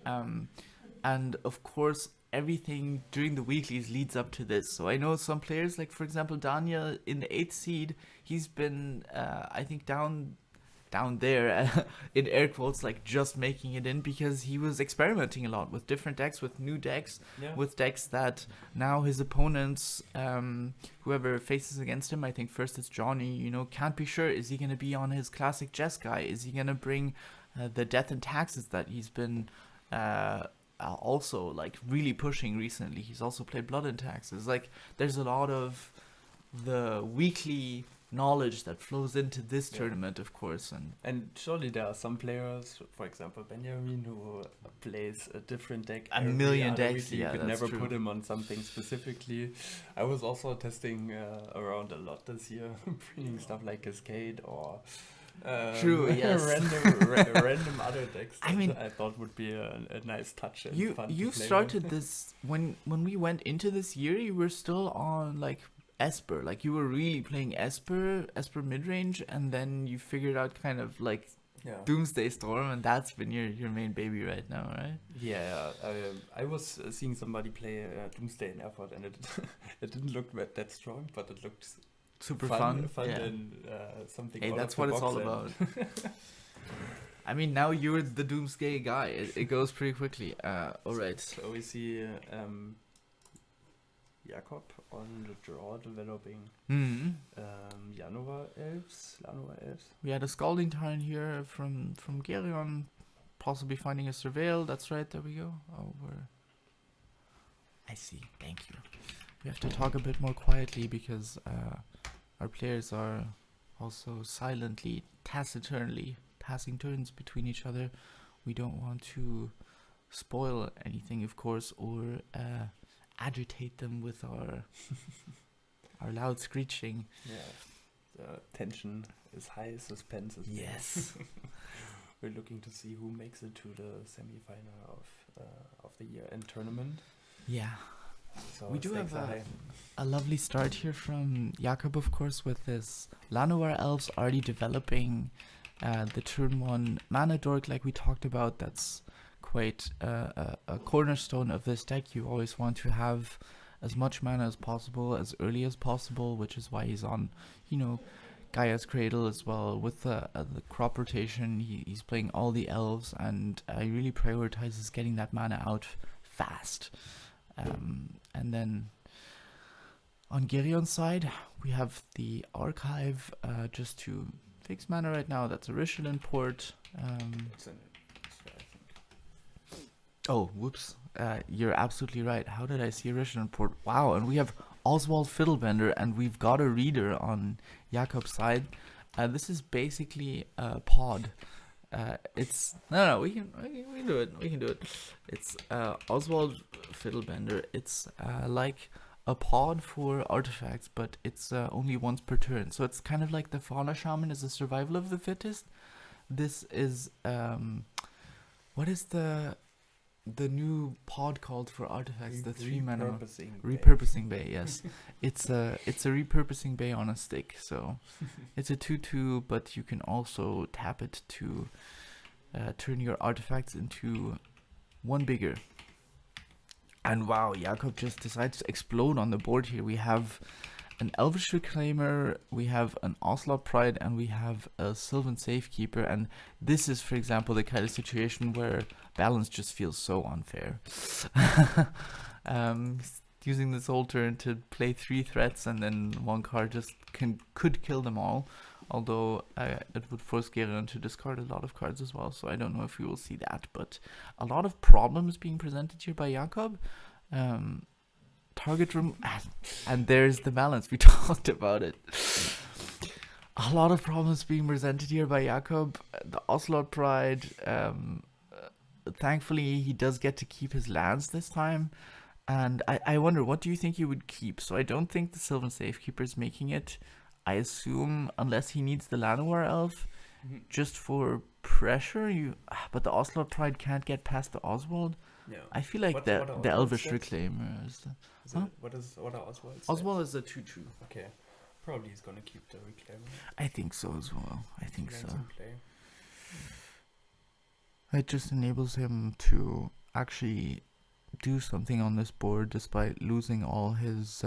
And of course, everything during the weeklies leads up to this. So I know some players, like for example Daniel in the 8th seed, he's been I think down there in air quotes, like just making it in because he was experimenting a lot with different decks, with new decks, with decks that now his opponents, whoever faces against him, I think first it's Johnny, can't be sure, is he going to be on his classic Jess guy, is he going to bring the Death and Taxes that he's been also like really pushing recently. He's also played Blood and Taxes. Like there's a lot of the weekly knowledge that flows into this tournament, of course, and surely there are some players, for example Benjamin, who plays a different deck, a million decks. You could never put him on something specifically. I was also testing around a lot this year, bringing stuff like Cascade or true, yes. random other decks that I mean, I thought would be a nice touch and fun you to play started with. this when we went into this year, you were still on like Esper, like you were really playing Esper mid-range, and then you figured out kind of like Yeah. Doomsday Storm, and that's been your main baby right now, right? Yeah, I was seeing somebody play Doomsday in Airport, and it it didn't look that strong, but it looked Super fun. fun, Yeah. and something. Hey, out that's of the what it's box all and- about. I mean, now you're the Doomsday guy. It goes pretty quickly. All right. So we see Jakob on the draw developing Hmm. Llanowar elves. We had a Scalding Tarn here from Gereon, possibly finding a Surveil. That's right. There we go. Oh, I see. Thank you. We have to talk a bit more quietly because our players are also silently, taciturnly passing turns between each other. We don't want to spoil anything, of course, or agitate them with our loud screeching. Yeah, the tension is high, suspense is big. Yes. We're looking to see who makes it to the semi-final of the year-end tournament. Yeah. So We do stakes have are high. a lovely start here from Jakob, of course, with his Llanowar elves already developing the turn 1 mana dork like we talked about. That's quite a cornerstone of this deck. You always want to have as much mana as possible, as early as possible, which is why he's on, Gaia's Cradle as well. With the crop rotation, he's playing all the elves, and he really prioritizes getting that mana out fast. And then on Gereon's side, we have the Archive just to fix mana right now. That's a Ritual Import. It's I think. Oh, whoops. You're absolutely right. How did I see a Ritual Import? Wow, and we have Oswald Fiddlebender, and we've got a reader on Jakob's side. This is basically a pod. It's no, we can do it. We can do it. It's Oswald Fiddlebender. It's like a pod for artifacts, but it's only once per turn. So it's kind of like the Fauna Shaman is the survival of the fittest. This is what is the new pod called for artifacts? The 3 mana repurposing bay. Yes, it's a repurposing bay on a stick. So it's a 2/2, but you can also tap it to turn your artifacts into one bigger. And wow, Jakob just decides to explode on the board here. We have an Elvish Reclaimer, we have an Ocelot Pride, and we have a Sylvan Safekeeper. And this is, for example, the kind of situation where balance just feels so unfair. Using this whole turn to play 3 threats, and then one card just could kill them all. Although it would force Gereon to discard a lot of cards as well, so I don't know if we will see that. But a lot of problems being presented here by Jakob. Target room, and there's the balance. We talked about it. A lot of problems being presented here by Jakob. The Ocelot Pride. Thankfully, he does get to keep his lands this time. And I wonder, what do you think he would keep? So I don't think the Sylvan Safekeeper is making it. I assume, unless he needs the Llanowar Elf, just for pressure. But the Ocelot Pride can't get past the Oswald. Yeah. I feel like What are the Elvish Oswald's Reclaimer is the... What are Oswald's Oswald is a 2/2. Okay. Probably he's gonna keep the Reclaimer. I think so as well. I think so. Lands in play. It just enables him to actually do something on this board despite losing all his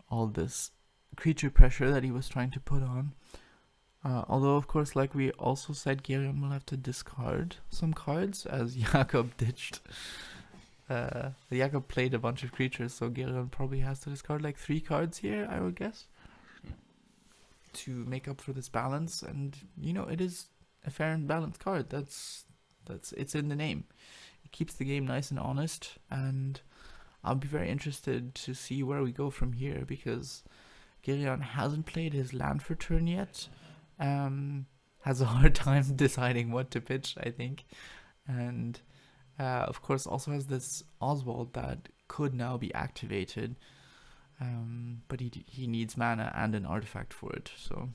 all this creature pressure that he was trying to put on. Although, of course, like we also said, Gereon will have to discard some cards as Jakob ditched. Jakob played a bunch of creatures, so Gereon probably has to discard like 3 cards here, I would guess, to make up for this balance. And it is a fair and balanced card. That's it's in the name. It keeps the game nice and honest, and I'll be very interested to see where we go from here, because Gereon hasn't played his land for turn yet. Has a hard time deciding what to pitch, I think. And of course also has this Oswald that could now be activated. But he needs mana and an artifact for it, so...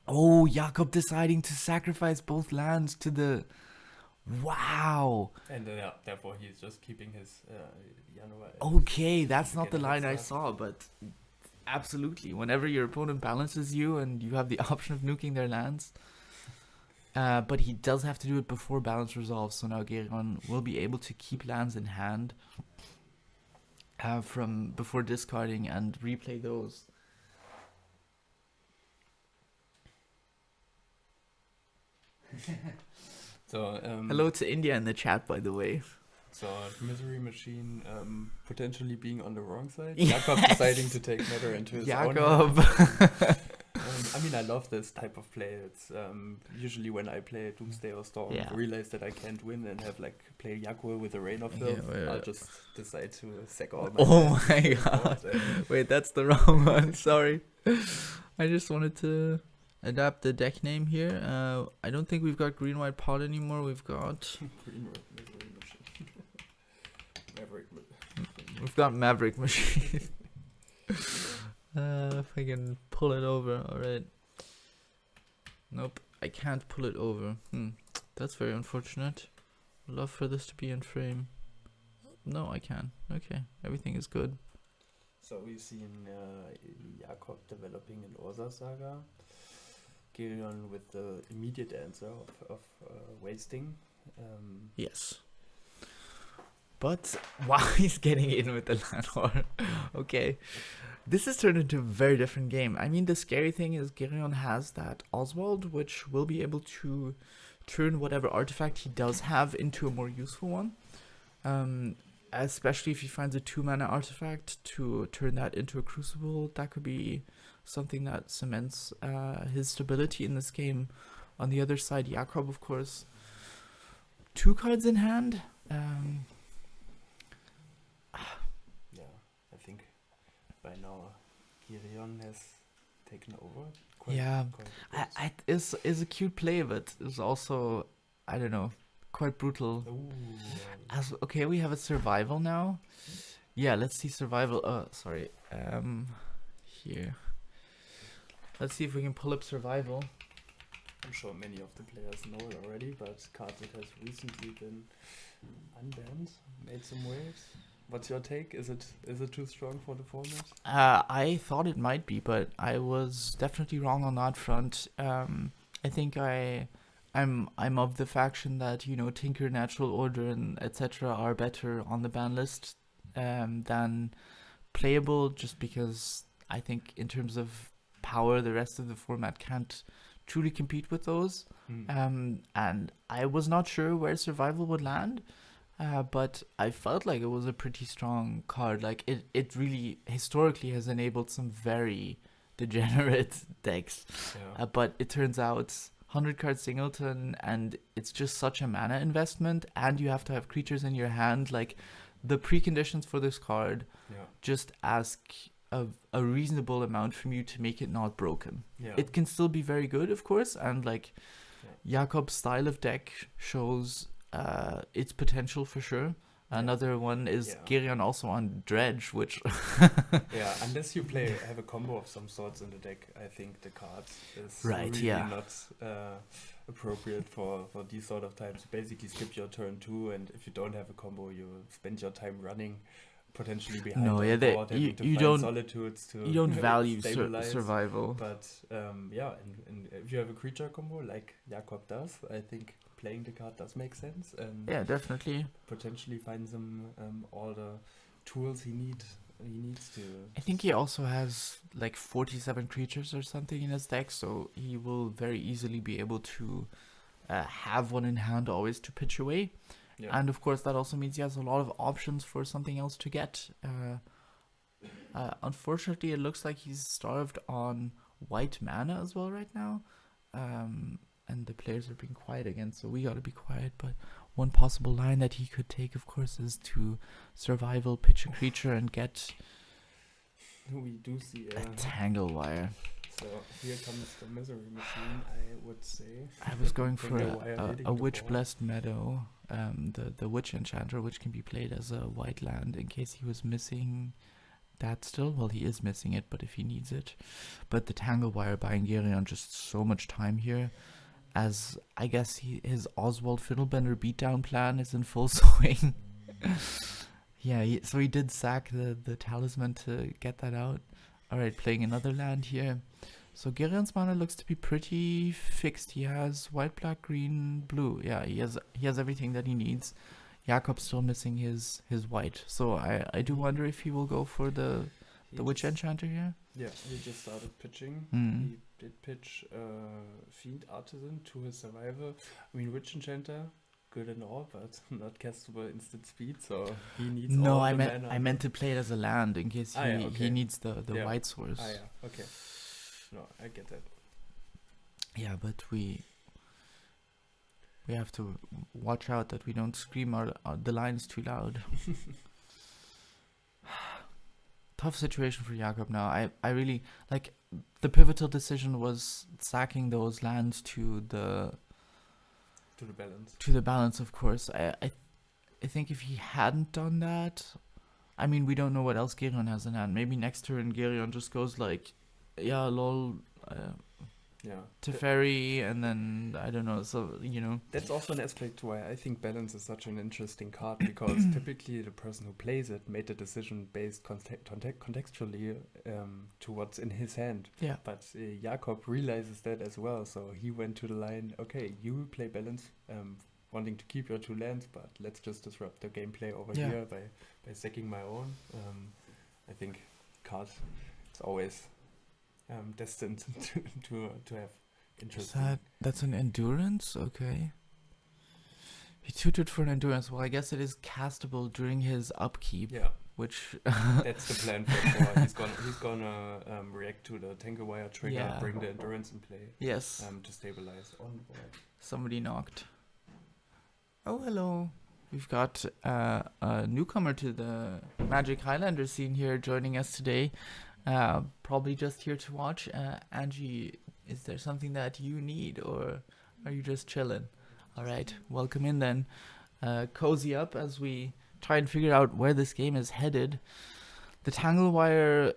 Oh, Jakob deciding to sacrifice both lands to the... Wow! And therefore he's just keeping his Llanowar Elf. Okay, that's not the Get a line head I start. saw, but Absolutely. Whenever your opponent balances you and you have the option of nuking their lands. But he does have to do it before balance resolves, so now Gereon will be able to keep lands in hand from before discarding and replay those. So Hello to India in the chat, by the way. So Misery Machine potentially being on the wrong side. Yes. Jakob deciding to take matter into his own Jakob. hands. I mean, I love this type of play. It's usually when I play Doomsday or Storm, Yeah. realize that I can't win and have like play Yakuo with a Rain of Yeah, Filth. yeah. I'll just decide to sack all my Oh lands my and god. board and- Wait, that's the wrong one. Sorry. I just wanted to adapt the deck name here. I don't think we've got green white pot anymore. We've got Green Misery Machine. Maverick. we've got Maverick Machine. If I can pull it over, alright. Nope, I can't pull it over. That's very unfortunate. Love for this to be in frame. No, I can. Okay, everything is good. So we've seen Jakob developing an Ursa Saga. Gereon with the immediate answer of wasting. Yes. But while he's getting in with the land war, okay. This has turned into a very different game. I mean, the scary thing is Gereon has that Oswald, which will be able to turn whatever artifact he does have into a more useful one. Especially if he finds a 2-mana artifact to turn that into a Crucible. That could be something that cements his stability in this game. On the other side, Jakob, of course, 2 cards in hand. Yeah, I think by now Gereon has taken over. Quite Is a cute play, but it's also, I don't know, quite brutal. Ooh. Okay, we have a survival now. Yeah, let's see survival. Sorry. Here. Let's see if we can pull up survival. I'm sure many of the players know it already, but card that has recently been unbanned, made some waves. What's your take? Is it too strong for the format? I thought it might be, but I was definitely wrong on that front. I think I'm of the faction that, you know, Tinker, Natural Order, and etc. are better on the ban list than playable, just because I think in terms of power, the rest of the format can't truly compete with those. And I was not sure where survival would land. But I felt like it was a pretty strong card. Like it really historically has enabled some very degenerate decks. Yeah. But it turns out 100 card singleton, and it's just such a mana investment, and you have to have creatures in your hand. Like the preconditions for this card just ask a reasonable amount from you to make it not broken. Yeah. It can still be very good, of course, and like Jakob's style of deck shows its potential for sure. Another one is Gereon also on Dredge, which Yeah, unless you have a combo of some sorts in the deck, I think the card is Right, really yeah. not appropriate for these sort of types. You basically skip your turn 2, and if you don't have a combo, you spend your time running, potentially behind No, on yeah, board, you having to find don't- solitudes to you don't value stabilize. survival. But and if you have a creature combo like Jakob does, I think playing the card does make sense, and Yeah, definitely. potentially finds him all the tools he needs to. I think he also has like 47 creatures or something in his deck, so he will very easily be able to have one in hand always to pitch away. Yeah. And of course, that also means he has a lot of options for something else to get. Unfortunately, it looks like he's starved on white mana as well right now. And the players are being quiet again, so we gotta be quiet. But one possible line that he could take, of course, is to survival, pitch a creature, and get We do see a Tangle Wire. So here comes the Misery Machine, I would say. I was going for Tangle Wire hitting a the Witch ball. Blessed Meadow, the Witch Enchanter, which can be played as a white land in case he was missing that still. Well, he is missing it, but if he needs it. But the Tangle Wire buying Gereon just so much time here, as I guess his Oswald Fiddlebender beatdown plan is in full swing. Yeah, so he did sack the talisman to get that out. Alright, playing another land here. So Gereon's mana looks to be pretty fixed. He has white, black, green, blue. Yeah, he has everything that he needs. Jakob's still missing his white. So I do wonder if he will go for the Witch Enchanter here. Yeah, he just started pitching. Mm. He did pitch Fiend Artisan to his Survivor. I mean, Witch Enchanter, good and all, but not castable instant speed, so he needs No, all I the meant mana. I meant to play it as a land in case he okay. needs the Yeah. white source. Yeah, okay. No, I get that. Yeah, but we have to watch out that we don't scream the lines too loud. Tough situation for Jakob now. I really like the pivotal decision was sacking those lands to the balance, of course. I think if he hadn't done that, I mean, we don't know what else Gereon has in hand. Maybe next turn Gereon just goes like, yeah, lol, Teferi, and then I don't know. So that's also an aspect why I think balance is such an interesting card, because typically the person who plays it made the decision based contextually to what's in his hand. Yeah. But Jakob realizes that as well, so he went to the line. Okay, you play balance, wanting to keep your 2 lands, but let's just disrupt the gameplay over here by sacking my own. I think card is always destined to have interesting. That's an endurance? Okay. He tutored for an endurance. Well, I guess it is castable during his upkeep. Yeah. Which that's the plan for he's gonna react to the Tangle Wire trigger, Yeah. bring the endurance in play. Yes. To stabilize on the board. Somebody knocked. Oh, hello. We've got a newcomer to the Magic Highlander scene here joining us today. Probably just here to watch. Angie, is there something that you need, or are you just chilling? All right, welcome in then. Cozy up as we try and figure out where this game is headed. The Tanglewire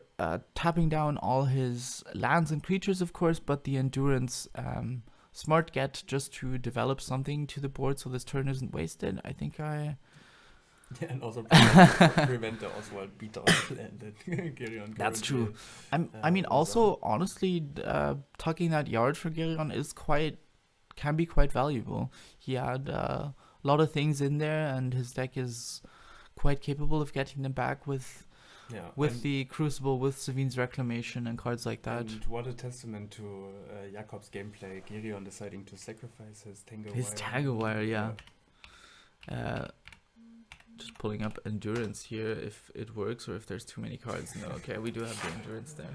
tapping down all his lands and creatures, of course, but the Endurance smart get just to develop something to the board so this turn isn't wasted. I think Yeah, and also prevent the Oswald beat-down land that Gereon. That's true. I mean, also, honestly, tucking that yard for Gereon can be quite valuable. He had a lot of things in there, and his deck is quite capable of getting them back with the Crucible, with Savine's Reclamation, and cards like that. And what a testament to Jakob's gameplay. Gereon deciding to sacrifice his Tangle Wire. His Tangle Wire, yeah. Just pulling up Endurance here, if it works or if there's too many cards. No, okay, we do have the Endurance there.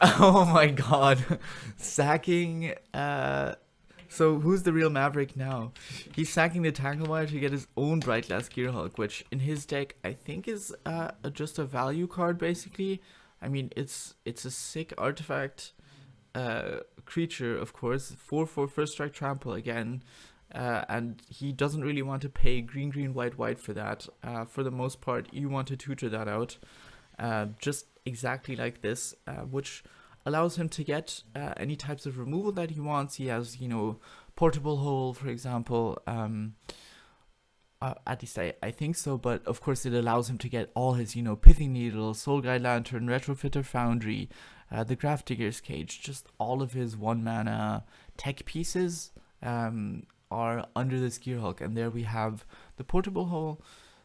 Oh my god. Sacking. So who's the real Maverick now? He's sacking the Tanglewire to get his own Bright Glass Gearhulk, which in his deck I think is just a value card basically. I mean, it's a sick artifact creature, of course. 4/4 first strike trample again. And he doesn't really want to pay green, white for that. For the most part, you want to tutor that out. Just exactly like this, which allows him to get any types of removal that he wants. He has, Portable Hole, for example. At least I think so, but of course it allows him to get all his, Pithing Needle, Soul Guide Lantern, Retrofitter Foundry, the Grafdigger's Cage, just all of his 1-mana tech pieces are under this Gearhulk. And there we have the Portable Hole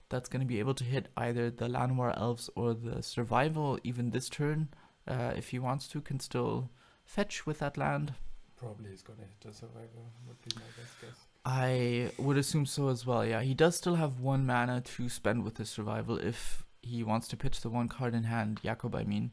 that's going to be able to hit either the Llanowar Elves or the Survival. Even this turn, if he wants to, can still fetch with that land. Probably he's going to hit the Survival, would be my best guess. I would assume so as well, yeah. He does still have 1 mana to spend with the Survival if he wants to pitch the 1 card in hand. Jakob, I mean.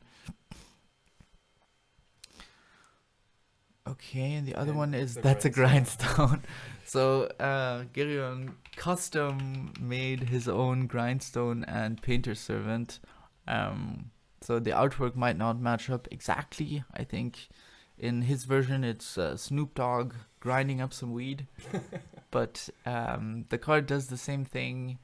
Okay, and the other one is that's a grindstone. So Gereon custom made his own grindstone and painter servant. So the artwork might not match up exactly. I think in his version it's Snoop Dogg grinding up some weed, but the card does the same thing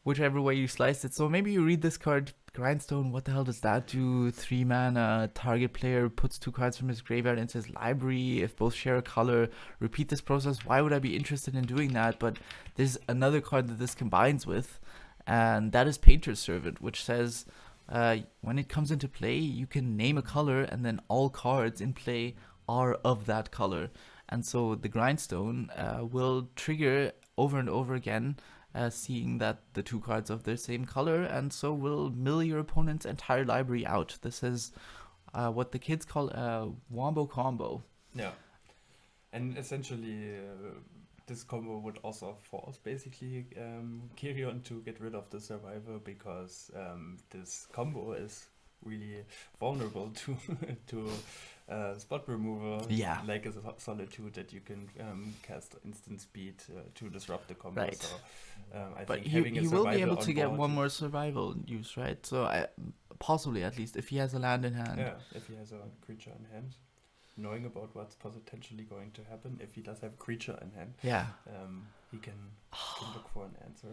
whichever way you slice it. So maybe you read this card, Grindstone, what the hell does that do? 3 mana, target player puts 2 cards from his graveyard into his library. If both share a color, repeat this process. Why would I be interested in doing that? But there's another card that this combines with, and that is Painter's Servant, which says when it comes into play, you can name a color, and then all cards in play are of that color. And so the grindstone will trigger over and over again, seeing that the two cards of the same color, and so will mill your opponent's entire library out. This is what the kids call a wombo combo. Yeah. And essentially, this combo would also force basically Gereon to get rid of the survivor, because this combo is really vulnerable to spot removal. Yeah. Like a solitude that you can cast instant speed to disrupt the combo. Right. So I But think having he a will be survival able to on get board one more survival use, right? So possibly, at least, if he has a land in hand. Yeah, if he has a creature in hand, knowing about what's potentially going to happen, if he does have a creature in hand, Yeah. he can look for an answer.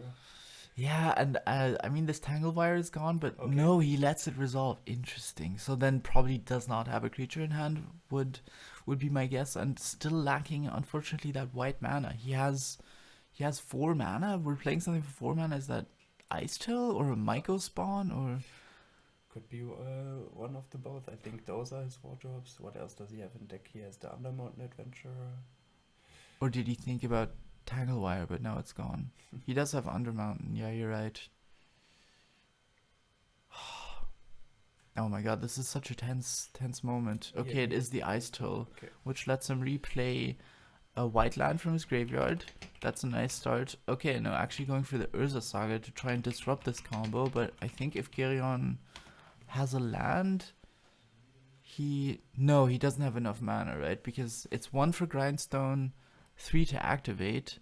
Yeah, and I mean, this tangle wire is gone, but Okay. no, he lets it resolve. Interesting. So then probably does not have a creature in hand, would be my guess, and still lacking, unfortunately, that white mana. He has 4 mana. We're playing something for 4 mana. Is that Ice Tail or a Myco spawn, or Could be one of the both. I think those are his 4 drops. What else does he have in deck? He has the Undermountain Adventurer. or did he think about tangle wire, but now it's gone? He does have Undermountain. Yeah, you're right. Oh my god, this is such a tense moment. Okay, Yeah. it is the Ice Tail, Okay. which lets him replay a white land from his graveyard. That's a nice start. Okay, no, actually going for the Urza Saga to try and disrupt this combo, but I think if Gereon has a land, he doesn't have enough mana, right? Because it's 1 for Grindstone, 3 to activate,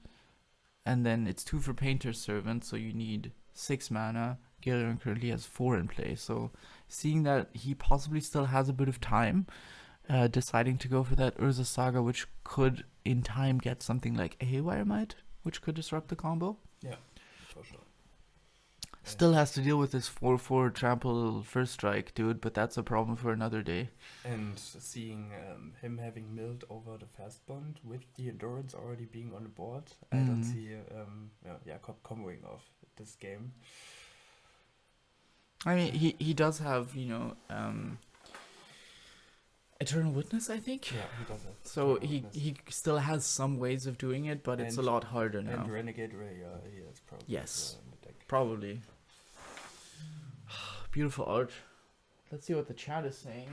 and then it's 2 for Painter's Servant, so you need 6 mana. Gereon currently has 4 in play, so seeing that he possibly still has a bit of time, deciding to go for that Urza Saga, which could in time get something like a Haywire Might, which could disrupt the combo. Yeah, for sure. Still has to deal with this 4/4 trample first strike, dude, but that's a problem for another day. And seeing him having milled over the fast bond with the endurance already being on the board, I don't see Jakob comboing off this game. I mean, he does have, Eternal Witness, I think. Yeah, he does it. So he still has some ways of doing it, but it's a And- lot harder now. And Renegade Ray, he is probably Yes. in the deck. Probably. Beautiful art. Let's see what the chat is saying.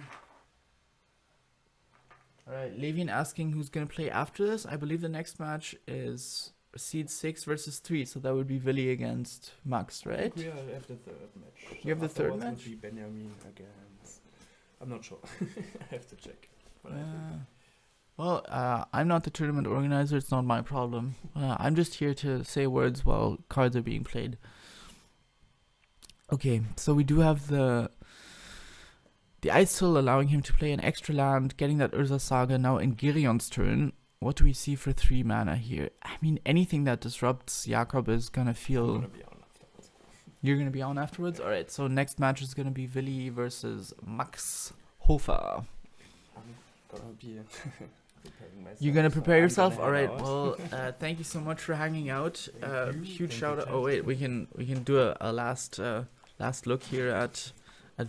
Alright, Levian asking who's going to play after this. I believe the next match is Seed 6 versus 3, so that would be Willy against Max, I right? think we have the third match. You have the third Afterwards match? would be Benjamin against... I'm not sure. I have to check. But I think Well, I'm not the tournament organizer. It's not my problem. I'm just here to say words while cards are being played. Okay, so we do have the Ice Tail allowing him to play an extra land, getting that Urza Saga now in Gereon's turn. What do we see for 3 mana here? I mean, anything that disrupts Jakob is gonna I'm feel... gonna be on afterwards. You're gonna be on afterwards? Alright, so next match is gonna be Willy versus Max Hofer. I'm gonna be preparing myself. You're gonna so prepare I'm yourself. gonna All head right. out. Well, thank you so much for hanging out. Thank you. Huge Thank shout you, out. Oh wait, chat. we can do a last look here at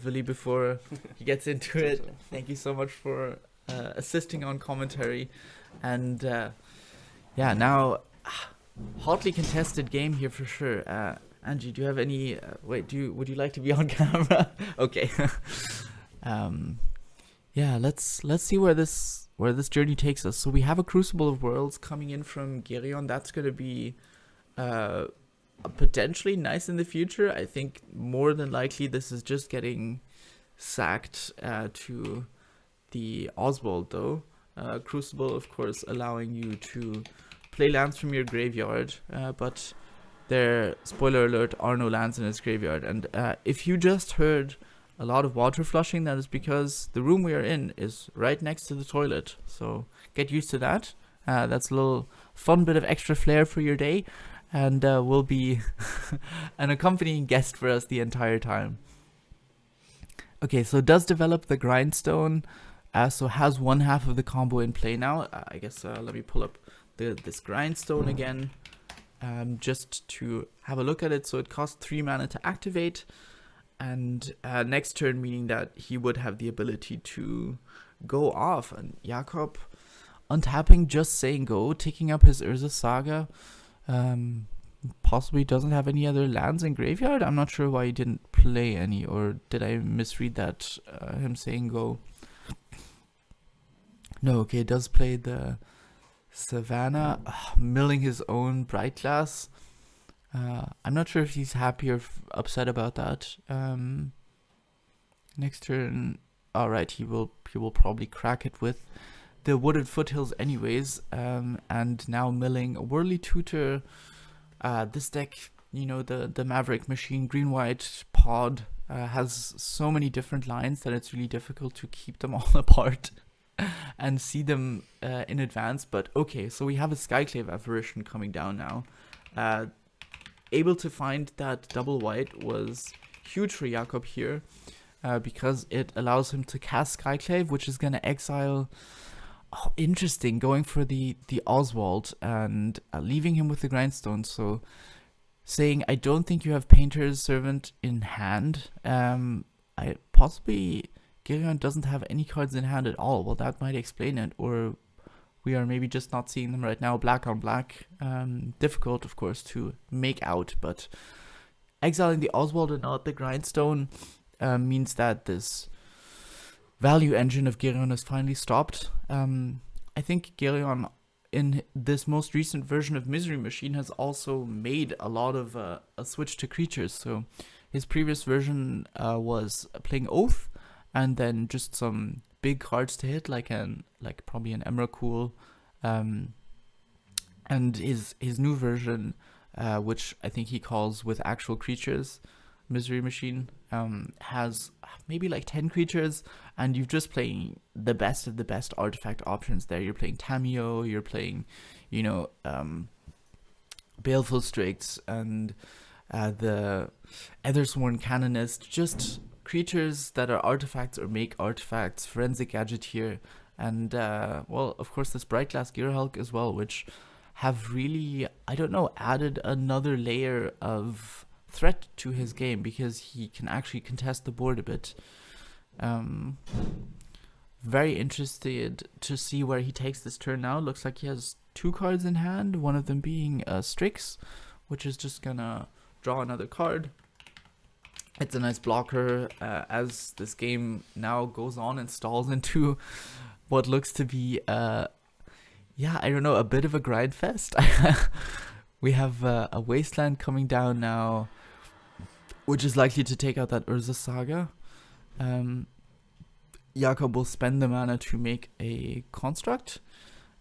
Willy before he gets into it. Thank you so much for assisting on commentary, and now hotly contested game here for sure. Angie, do you have any? Would you like to be on camera? Okay. Yeah, let's see where this journey takes us. So we have a Crucible of Worlds coming in from Gereon. That's going to be potentially nice in the future. I think more than likely this is just getting sacked to the Oswald though. Crucible, of course, allowing you to play lands from your graveyard, but there, spoiler alert, are no lands in his graveyard. And if you just heard a lot of water flushing, that is because the room we are in is right next to the toilet. So get used to that. That's a little fun bit of extra flair for your day, and will be an accompanying guest for us the entire time. Okay, so does develop the Grindstone, so has one half of the combo in play now. I guess let me pull up this Grindstone again, just to have a look at it. So it costs 3 mana to activate. And next turn, meaning that he would have the ability to go off. And Jakob untapping, just saying go, taking up his Urza Saga. Possibly doesn't have any other lands in graveyard. I'm not sure why he didn't play any, or did I misread that, him saying go? No, okay, does play the Savannah, milling his own Bright Glass. I'm not sure if he's happy or upset about that. Next turn, alright, he will probably crack it with the Wooded Foothills anyways. And now milling a Whirly Tutor. This deck, the Maverick Machine, green-white pod, has so many different lines that it's really difficult to keep them all apart and see them in advance. But okay, so we have a Skyclave Apparition coming down now. Able to find that double white was huge for Jakob here, because it allows him to cast Skyclave, which is going to exile... Oh, interesting, going for the Oswald and leaving him with the Grindstone. So saying, I don't think you have Painter's Servant in hand. Possibly Gereon doesn't have any cards in hand at all. Well, that might explain it. Or we are maybe just not seeing them right now. Black on black. Difficult, of course, to make out. But exiling the Oswald and not the Grindstone means that this value engine of Gereon has finally stopped. I think Gereon, in this most recent version of Misery Machine, has also made a lot of a switch to creatures. So his previous version was playing Oath, and then just some big cards to hit, like probably an Emrakul. And his new version, which I think he calls With Actual Creatures, Misery Machine, has maybe like 10 creatures, and you're just playing the best of the best artifact options there. You're playing Tamio, you're playing, Baleful Strix, and the Ethersworn Canonist, just creatures that are artifacts or make artifacts, Forensic Gadgeteer, and, well, of course, this Bright Glass Gearhulk as well, which have really, added another layer of threat to his game, because he can actually contest the board a bit. Very interested to see where he takes this turn now. Looks like he has 2 cards in hand, one of them being Strix, which is just gonna draw another card. It's a nice blocker as this game now goes on and stalls into what looks to be a bit of a grind fest. We have a Wasteland coming down now, which is likely to take out that Urza Saga. Jakob will spend the mana to make a construct,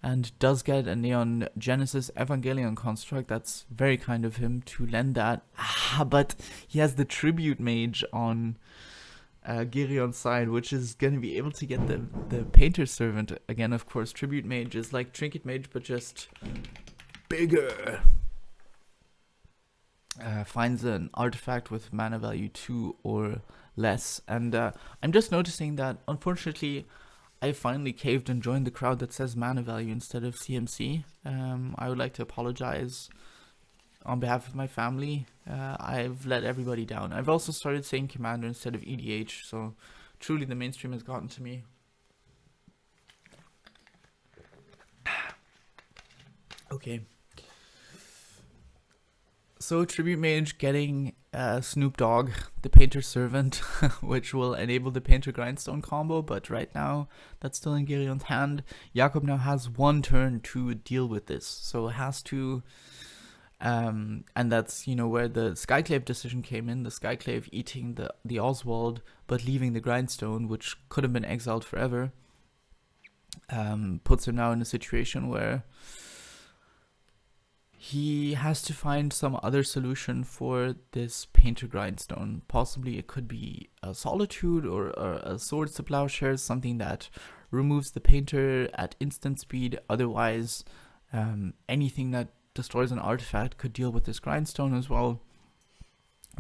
and does get a Neon Genesis Evangelion construct. That's very kind of him to lend that. But he has the Tribute Mage on Gereon's side, which is going to be able to get the Painter's Servant. Again, of course, Tribute Mage is like Trinket Mage, but just bigger. Finds an artifact with mana value 2 or less. And I'm just noticing that, unfortunately, I finally caved and joined the crowd that says mana value instead of CMC. I would like to apologize on behalf of my family. I've let everybody down. I've also started saying Commander instead of EDH, so truly the mainstream has gotten to me. Okay. So Tribute Mage getting Snoop Dogg, the Painter's Servant, which will enable the Painter Grindstone combo, but right now that's still in Gereon's hand. Jakob now has 1 turn to deal with this, so has to, and that's, where the Skyclave decision came in, the Skyclave eating the Oswald, but leaving the Grindstone, which could have been exiled forever, puts him now in a situation where he has to find some other solution for this Painter Grindstone. Possibly it could be a Solitude or a Swords to Plowshares, something that removes the Painter at instant speed. Otherwise, anything that destroys an artifact could deal with this Grindstone as well.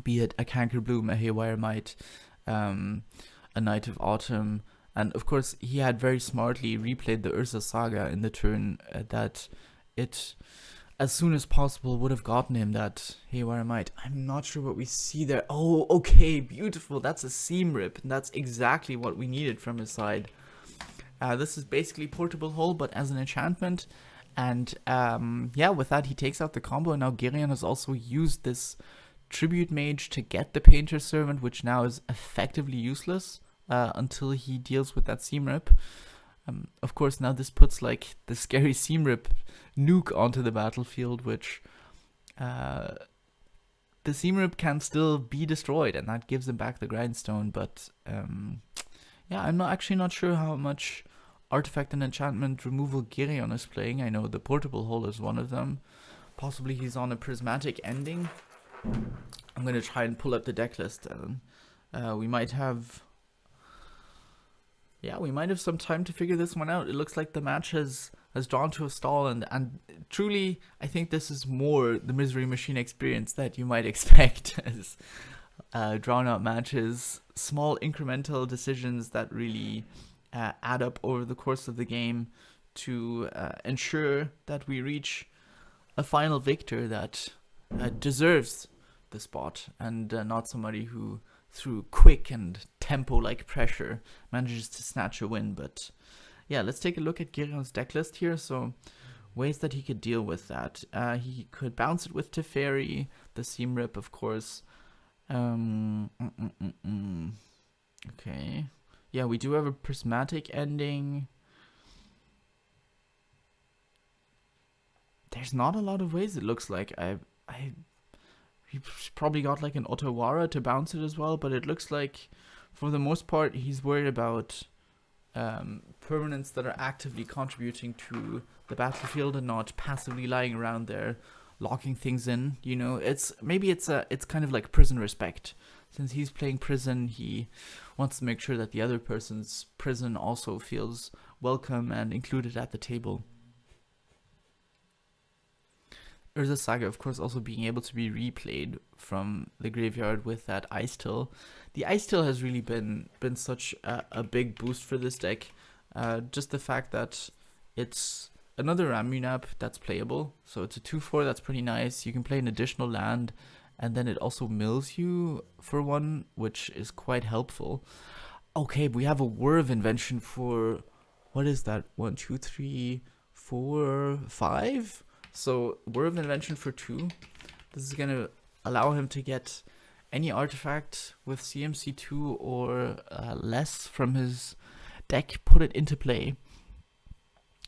Be it a Cankerbloom, a Haywire Might, a Knight of Autumn. And of course, he had very smartly replayed the Urza Saga in the turn that it as soon as possible would have gotten him that Haywire Might. I'm not sure what we see there. Oh, okay, beautiful. That's a seam rip, and that's exactly what we needed from his side. This is basically Portable Hole, but as an enchantment. And yeah, with that, he takes out the combo. And now Gereon has also used this Tribute Mage to get the Painter Servant, which now is effectively useless until he deals with that seam rip. Of course, now this puts like the scary seam rip nuke onto the battlefield, which the seam rip can still be destroyed, and that gives him back the grindstone. But yeah, I'm actually not sure how much artifact and enchantment removal Gereon is playing. I know the Portable Hole is one of them. Possibly he's on a prismatic ending. I'm gonna try and pull up the deck list, and we might have. Yeah, we might have some time to figure this one out. It looks like the match has drawn to a stall, and truly, I think this is more the Misery Machine experience that you might expect as drawn out matches, small incremental decisions that really add up over the course of the game to ensure that we reach a final victor that deserves the spot, and not somebody who through quick and tempo-like pressure manages to snatch a win. But yeah, let's take a look at Gereon's deck list here. So ways that he could deal with that. He could bounce it with Teferi, the Seam Rip, of course. Okay. Yeah, we do have a prismatic ending. There's not a lot of ways, it looks like. He's probably got like an Otawara to bounce it as well, but it looks like for the most part he's worried about permanents that are actively contributing to the battlefield and not passively lying around there locking things in. You know, it's kind of like prison respect. Since he's playing prison, he wants to make sure that the other person's prison also feels welcome and included at the table. Urza Saga, of course, also being able to be replayed from the graveyard with that Ice Till. The Ice Till has really been such a big boost for this deck. Just the fact that it's another Ramunap that's playable. So it's a 2/4 that's pretty nice. You can play an additional land, and then it also mills you for one, which is quite helpful. Okay, we have a Whir of Invention for, what is that? 1, 2, 3, 4, 5? So Whir of Invention for 2. This is going to allow him to get any artifact with CMC 2 or less from his deck, put it into play.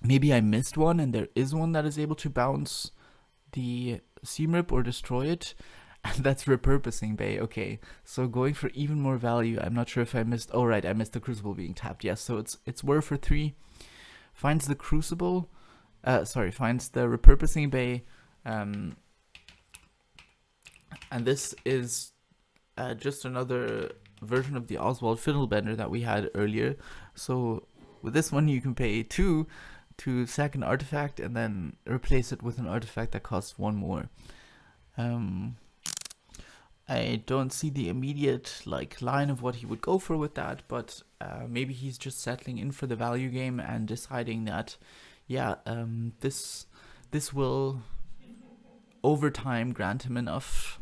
Maybe I missed one, and there is one that is able to bounce the Seam Rip or destroy it. And that's Repurposing Bay. Okay, so going for even more value. I'm not sure if I missed. Oh, right, I missed the Crucible being tapped. Yes, so it's Whir for 3. Finds the Crucible. Finds the Repurposing Bay. And this is just another version of the Oswald Fiddlebender that we had earlier. So with this one, you can pay 2 to sack an artifact and then replace it with an artifact that costs 1 more. I don't see the immediate line of what he would go for with that, but maybe he's just settling in for the value game and deciding that, yeah, this will over time grant him enough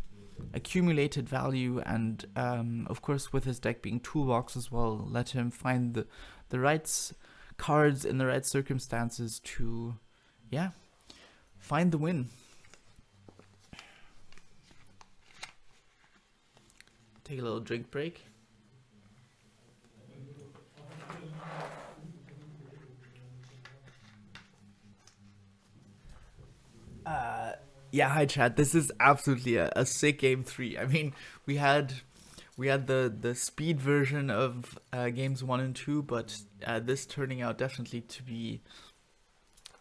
accumulated value, and of course with his deck being toolbox as well, let him find the right cards in the right circumstances to, yeah, find the win. Take a little drink break. Yeah, hi chat. This is absolutely a sick game 3. I mean, we had the speed version of games 1 and 2, but this turning out definitely to be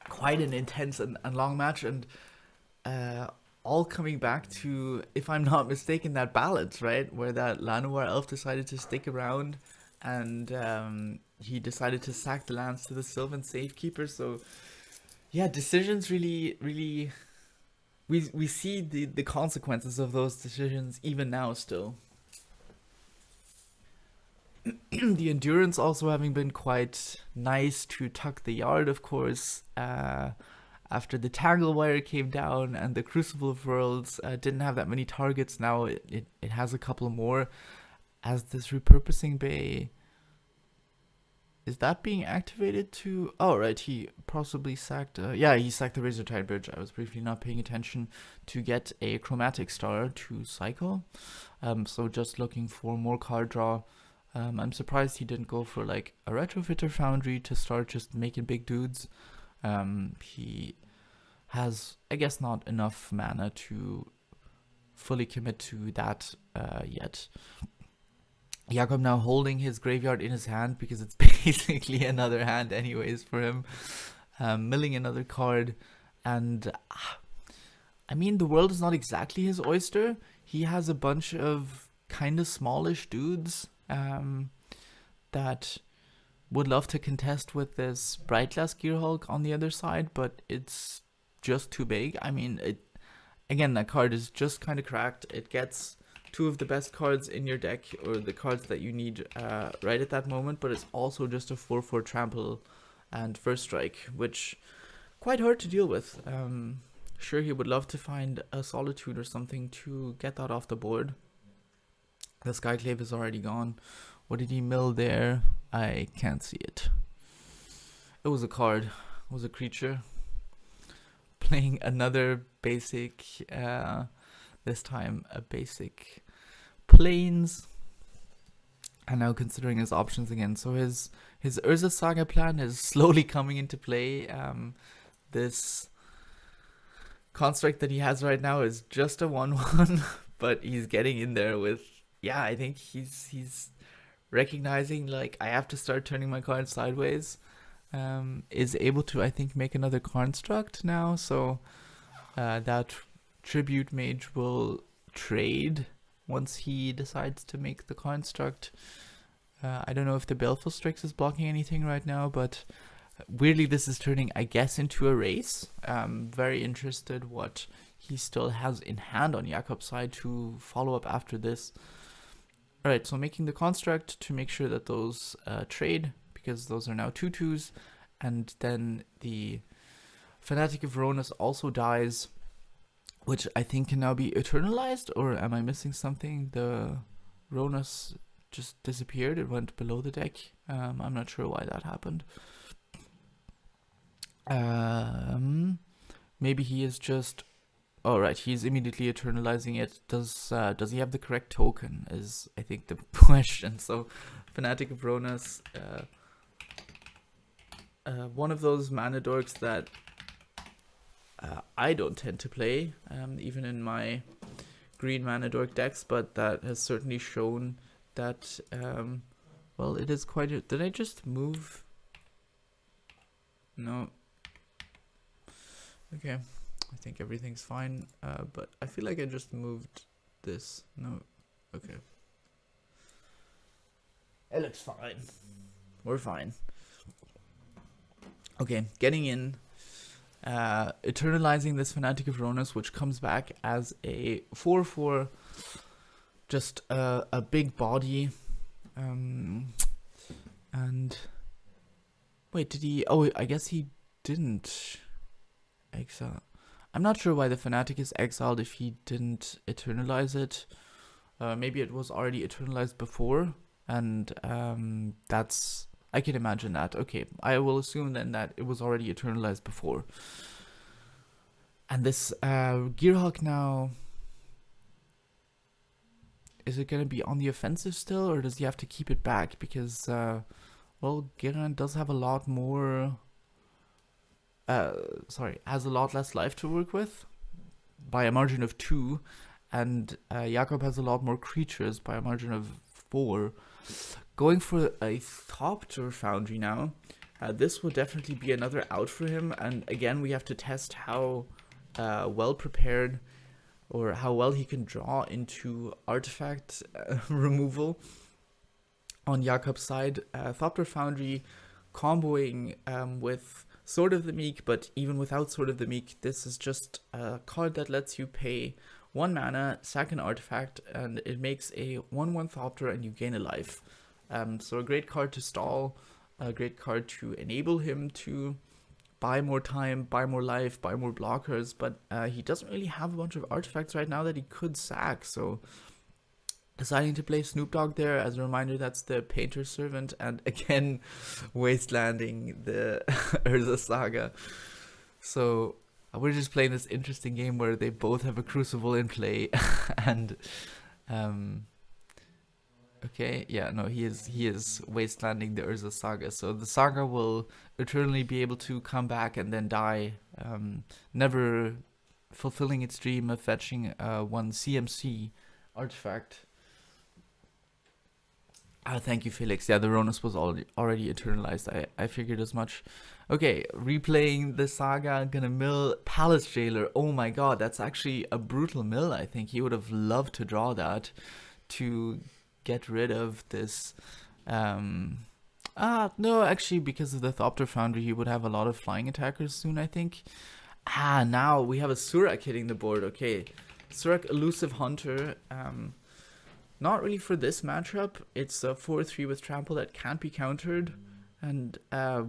quite an intense and long match, and all coming back to, if I'm not mistaken, that balance, right? Where that Llanowar elf decided to stick around, and he decided to sack the lands to the Sylvan Safekeeper. So, yeah, decisions really... We see the consequences of those decisions even now still. The Endurance also having been quite nice to tuck the yard, of course. after the Tanglewire came down and the Crucible of Worlds didn't have that many targets. Now it has a couple more. As this repurposing bay, is that being activated to... Oh, right, he possibly sacked... he sacked the Razortide Bridge. I was briefly not paying attention, to get a Chromatic Star to cycle. So just looking for more card draw. I'm surprised he didn't go for like a Retrofitter Foundry to start just making big dudes. He has, I guess, not enough mana to fully commit to that yet. Jakob now holding his graveyard in his hand because it's basically another hand anyways for him. Milling another card. And I mean, the world is not exactly his oyster. He has a bunch of kind of smallish dudes that would love to contest with this Brightglass Gearhulk on the other side, but it's just too big. I mean, again, that card is just kind of cracked. It gets two of the best cards in your deck, or the cards that you need right at that moment, but it's also just a 4/4 trample and first strike, which quite hard to deal with. Sure, he would love to find a Solitude or something to get that off the board. The Skyclave is already gone. What did he mill there? I can't see it. It was a card. It was a creature. Playing another basic, this time a basic Plains. And now considering his options again. So his Urza Saga plan is slowly coming into play. This construct that he has right now is just a 1/1, but he's getting in there with... Yeah, I think he's recognizing, like, I have to start turning my cards sideways. Is able to, I think, make another construct now. So that Tribute Mage will trade once he decides to make the construct. I don't know if the Baleful Strix is blocking anything right now, but weirdly this is turning, I guess, into a race. Very interested what he still has in hand on Jakob's side to follow up after this. Alright, so making the construct to make sure that those trade, because those are now 2/2s, and then the Fanatic of Veronas also dies, which I think can now be eternalized, or am I missing something? The Veronas just disappeared, it went below the deck. I'm not sure why that happened. Maybe he is just... Oh, right, he's immediately eternalizing it. Does he have the correct token is, I think, the question. So, Fanatic of Veronas, one of those mana dorks that I don't tend to play, even in my green mana dork decks, but that has certainly shown that, well, it is quite... Did I just move? No. Okay. I think everything's fine, but I feel like I just moved this. No, okay. It looks fine. We're fine. Okay, getting in. Eternalizing this Fanatic of Veronas, which comes back as a 4/4. Just a big body. And... Wait, did he... Oh, I guess he didn't exile. I'm not sure why the Fanatic is exiled if he didn't eternalize it. Maybe it was already eternalized before, and that's... I can imagine that. Okay, I will assume then that it was already eternalized before. And this Gearhulk now... Is it going to be on the offensive still, or does he have to keep it back? Because, well, Gereon does have a lot more... has a lot less life to work with by a margin of 2, and Jakob has a lot more creatures by a margin of 4. Going for a Thopter Foundry now, this will definitely be another out for him, and again we have to test how well prepared or how well he can draw into artifact removal on Jakob's side. Thopter Foundry comboing with Sword of the Meek, but even without Sword of the Meek, this is just a card that lets you pay 1 mana, sack an artifact, and it makes a 1/1 Thopter and you gain a life. So a great card to stall, a great card to enable him to buy more time, buy more life, buy more blockers, but he doesn't really have a bunch of artifacts right now that he could sack, so deciding to play Snoop Dogg there. As a reminder, that's the Painter's Servant, and again, wastelanding the Urza Saga. So we're just playing this interesting game where they both have a Crucible in play, and okay, yeah, no, he is wastelanding the Urza Saga. So the Saga will eternally be able to come back and then die, never fulfilling its dream of fetching one CMC artifact. Thank you, Felix. Yeah, the Ronus was already eternalized. I figured as much. Okay, replaying the Saga, gonna mill Palace Jailer. Oh my god, that's actually a brutal mill, I think. He would have loved to draw that to get rid of this. No, actually, because of the Thopter Foundry, he would have a lot of flying attackers soon, I think. Now we have a Surak hitting the board. Okay, Surak Elusive Hunter. Not really for this matchup. It's a 4-3 with trample that can't be countered. And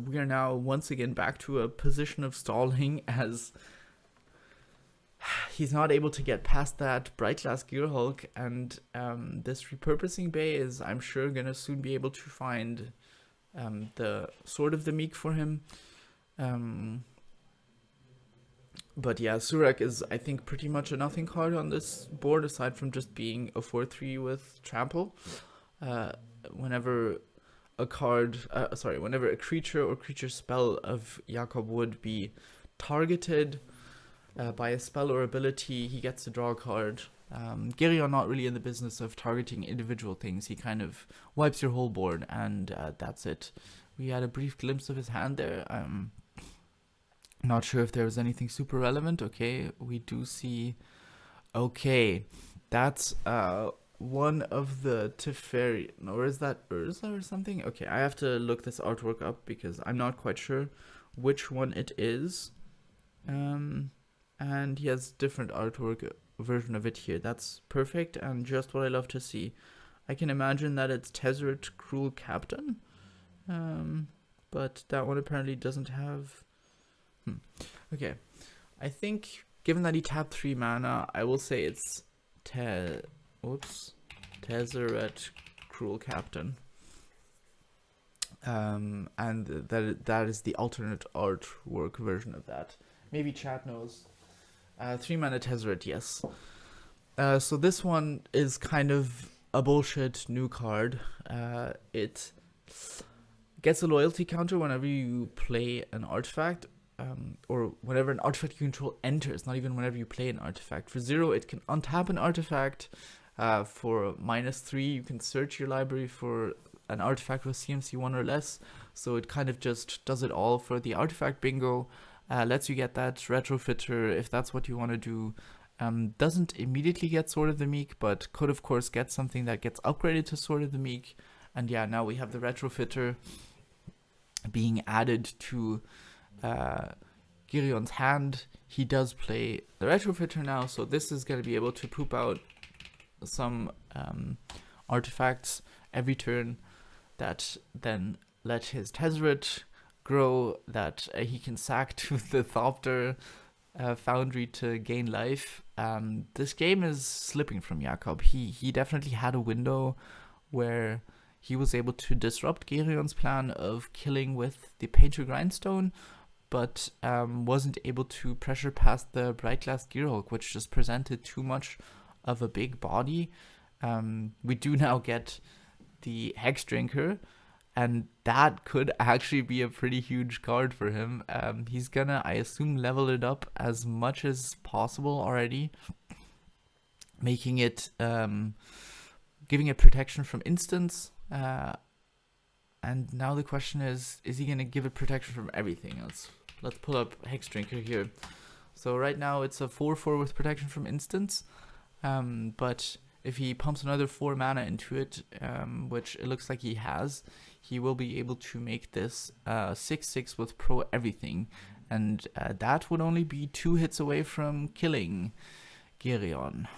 we are now once again back to a position of stalling as he's not able to get past that Bright Glass Gearhulk. And this repurposing bay is, I'm sure, going to soon be able to find the Sword of the Meek for him. But yeah, Surak is, I think, pretty much a nothing card on this board, aside from just being a 4-3 with trample. Whenever a creature or creature spell of Jakob would be targeted by a spell or ability, he gets to draw a card. Gereon not really in the business of targeting individual things. He kind of wipes your whole board, and that's it. We had a brief glimpse of his hand there. Not sure if there was anything super relevant. Okay, we do see. Okay, that's one of the Teferi. Or is that Urza or something? Okay, I have to look this artwork up because I'm not quite sure which one it is. And he has different artwork version of it here. That's perfect and just what I love to see. I can imagine that it's Tezzeret Cruel Captain. But that one apparently doesn't have. Okay, I think given that he tapped 3 mana, I will say it's Tezzeret Cruel Captain. And that is the alternate artwork version of that. Maybe chat knows. 3 mana Tezzeret, yes. So this one is kind of a bullshit new card. It gets a loyalty counter whenever you play an artifact. Or whenever an artifact you control enters, not even whenever you play an artifact. For 0, it can untap an artifact. For -3, you can search your library for an artifact with CMC 1 or less. So it kind of just does it all for the artifact bingo. Lets you get that retrofitter if that's what you want to do. Doesn't immediately get Sword of the Meek, but could of course get something that gets upgraded to Sword of the Meek. And yeah, now we have the retrofitter being added to Gereon's hand. He does play the retrofitter now, so this is going to be able to poop out some artifacts every turn that then let his Tezzeret grow, that he can sack to the Thopter Foundry to gain life. This game is slipping from Jakob. He definitely had a window where he was able to disrupt Gereon's plan of killing with the Painter Grindstone, but wasn't able to pressure past the Bright Glass Gearhulk, which just presented too much of a big body. We do now get the Hex Drinker, and that could actually be a pretty huge card for him. He's gonna, I assume, level it up as much as possible already, making it, giving it protection from instants. And now the question is he going to give it protection from everything else? Let's pull up Hex Drinker here. So right now it's a 4-4 with protection from instants. But if he pumps another 4 mana into it, which it looks like he has, he will be able to make this 6-6 with pro everything. And that would only be 2 hits away from killing Gereon.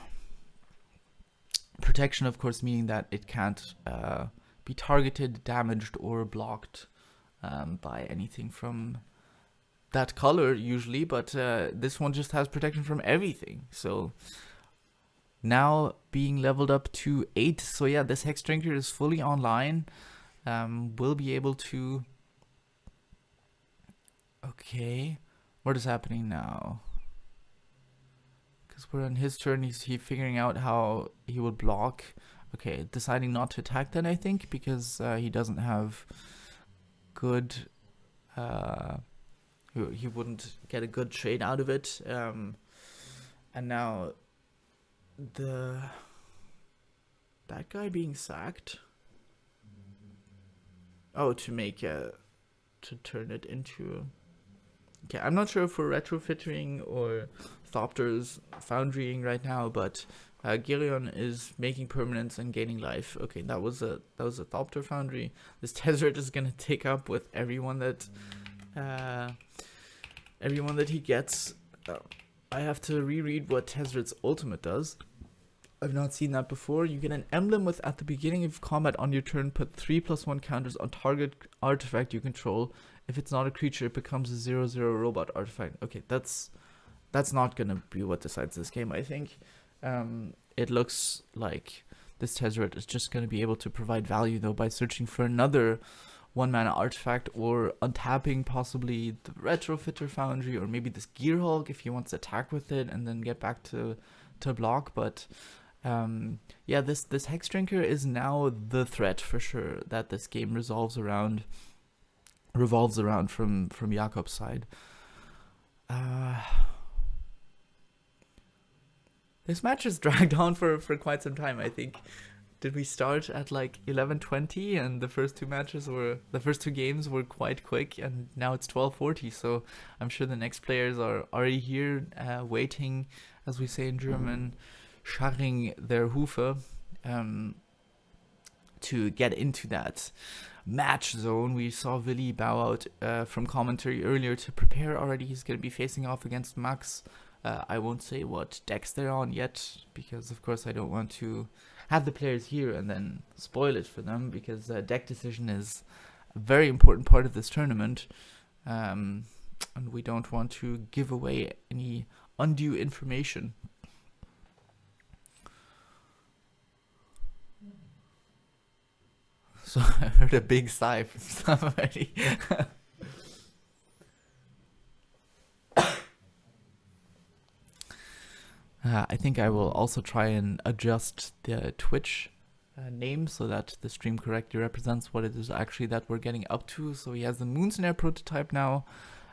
Protection, of course, meaning that it can't be targeted, damaged, or blocked by anything from that color usually, but this one just has protection from everything. So now being leveled up to 8. So yeah, this Hex Drinker is fully online. We'll be able to... Okay, what is happening now? Because we're on his turn, he's figuring out how he would block. Okay, deciding not to attack then, I think, because he doesn't have good... he wouldn't get a good trade out of it. And now that guy being sacked. Oh, to make to turn it into... Okay, I'm not sure if we're retrofitting or Thopter's foundrying right now, but Gereon is making permanence and gaining life. Okay, that was a Thopter foundry. This Tezzeret is gonna take up with everyone that he gets. I have to reread what Tezzeret's ultimate does. I've not seen that before. You get an emblem with, at the beginning of combat on your turn, put 3+1 counters on target artifact you control. If it's not a creature, it becomes a 0/0 robot artifact. Okay, that's not gonna be what decides this game, I think. It looks like this Tezzeret is just gonna be able to provide value though by searching for another 1-mana artifact or untapping possibly the Retrofitter Foundry or maybe this Gearhulk if he wants to attack with it and then get back to block. But yeah, this Hex Drinker is now the threat for sure that this game revolves around from Jakob's side. This match has dragged on for quite some time, I think. Did we start at like 11:20 and the first two games were quite quick, and now it's 12:40, so I'm sure the next players are already here waiting, as we say in German, scharring their Hufe, to get into that match zone. We saw Willy bow out from commentary earlier to prepare already. He's going to be facing off against Max. I won't say what decks they're on yet, because of course I don't want to have the players here and then spoil it for them, because deck decision is a very important part of this tournament, and we don't want to give away any undue information. So I heard a big sigh from somebody. I think I will also try and adjust the Twitch name so that the stream correctly represents what it is actually that we're getting up to. So he has the Moonsnare prototype now.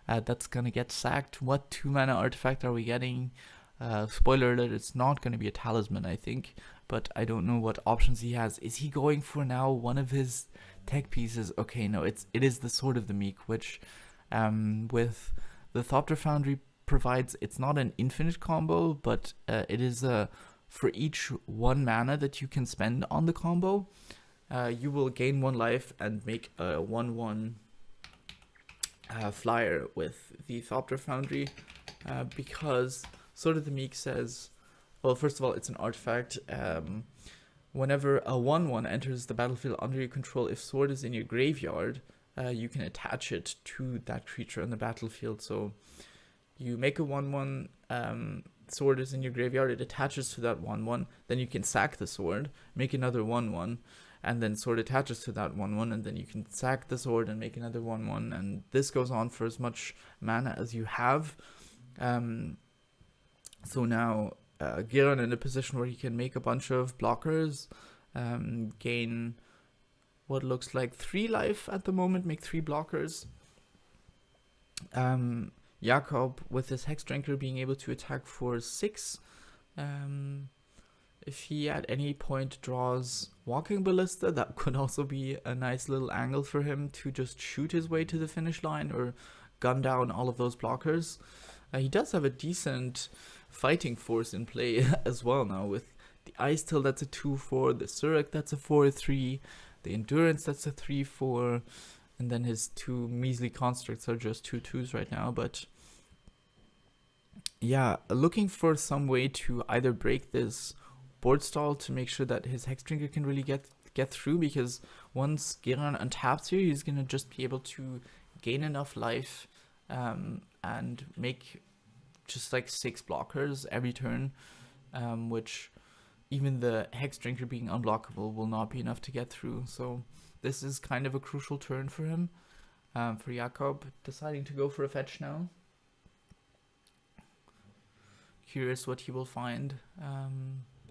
That's going to get sacked. What 2-mana artifact are we getting? Spoiler alert, it's not going to be a talisman, I think. But I don't know what options he has. Is he going for now one of his tech pieces? Okay, no, it is the Sword of the Meek, which with the Thopter Foundry provides, it's not an infinite combo, but it is for each 1 mana that you can spend on the combo, you will gain 1 life and make a 1/1 flyer with the Thopter Foundry, because Sword of the Meek says, well, first of all, it's an artifact. Whenever a 1/1 enters the battlefield under your control, if Sword is in your graveyard, you can attach it to that creature on the battlefield. So you make a 1/1, Sword is in your graveyard, it attaches to that 1/1, then you can sack the Sword, make another 1/1, and then Sword attaches to that 1/1, and then you can sack the Sword and make another 1/1, and this goes on for as much mana as you have. So now Gereon in a position where he can make a bunch of blockers, gain what looks like 3 life at the moment, make 3 blockers. Jakob with his Hex Drinker being able to attack for 6. If he at any point draws Walking Ballista, that could also be a nice little angle for him to just shoot his way to the finish line or gun down all of those blockers. He does have a decent fighting force in play as well now, with the Ice Till that's a 2/4, the Surak that's a 4/3, the Endurance that's a 3/4, and then his 2 measly constructs are just 2/2s right now. But yeah, looking for some way to either break this board stall to make sure that his Hex Drinker can really get through, because once Gereon untaps here, he's gonna just be able to gain enough life and make just like 6 blockers every turn, which even the Hex Drinker being unblockable will not be enough to get through. So this is kind of a crucial turn for him, for Jakob, deciding to go for a fetch now. Curious what he will find.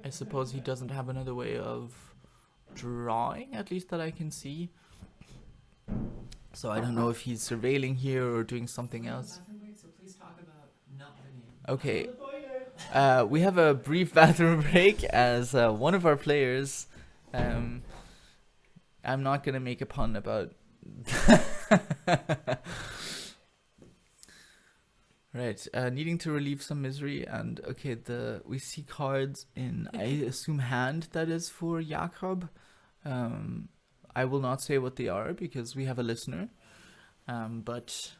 I suppose he doesn't have another way of drawing, at least that I can see. So I don't know if he's surveilling here or doing something else. So please talk about not the game. Okay. We have a brief bathroom break as one of our players, I'm not gonna make a pun about right, needing to relieve some misery. And okay, we see cards in, I assume, hand, that is for Jakob. I will not say what they are because we have a listener, but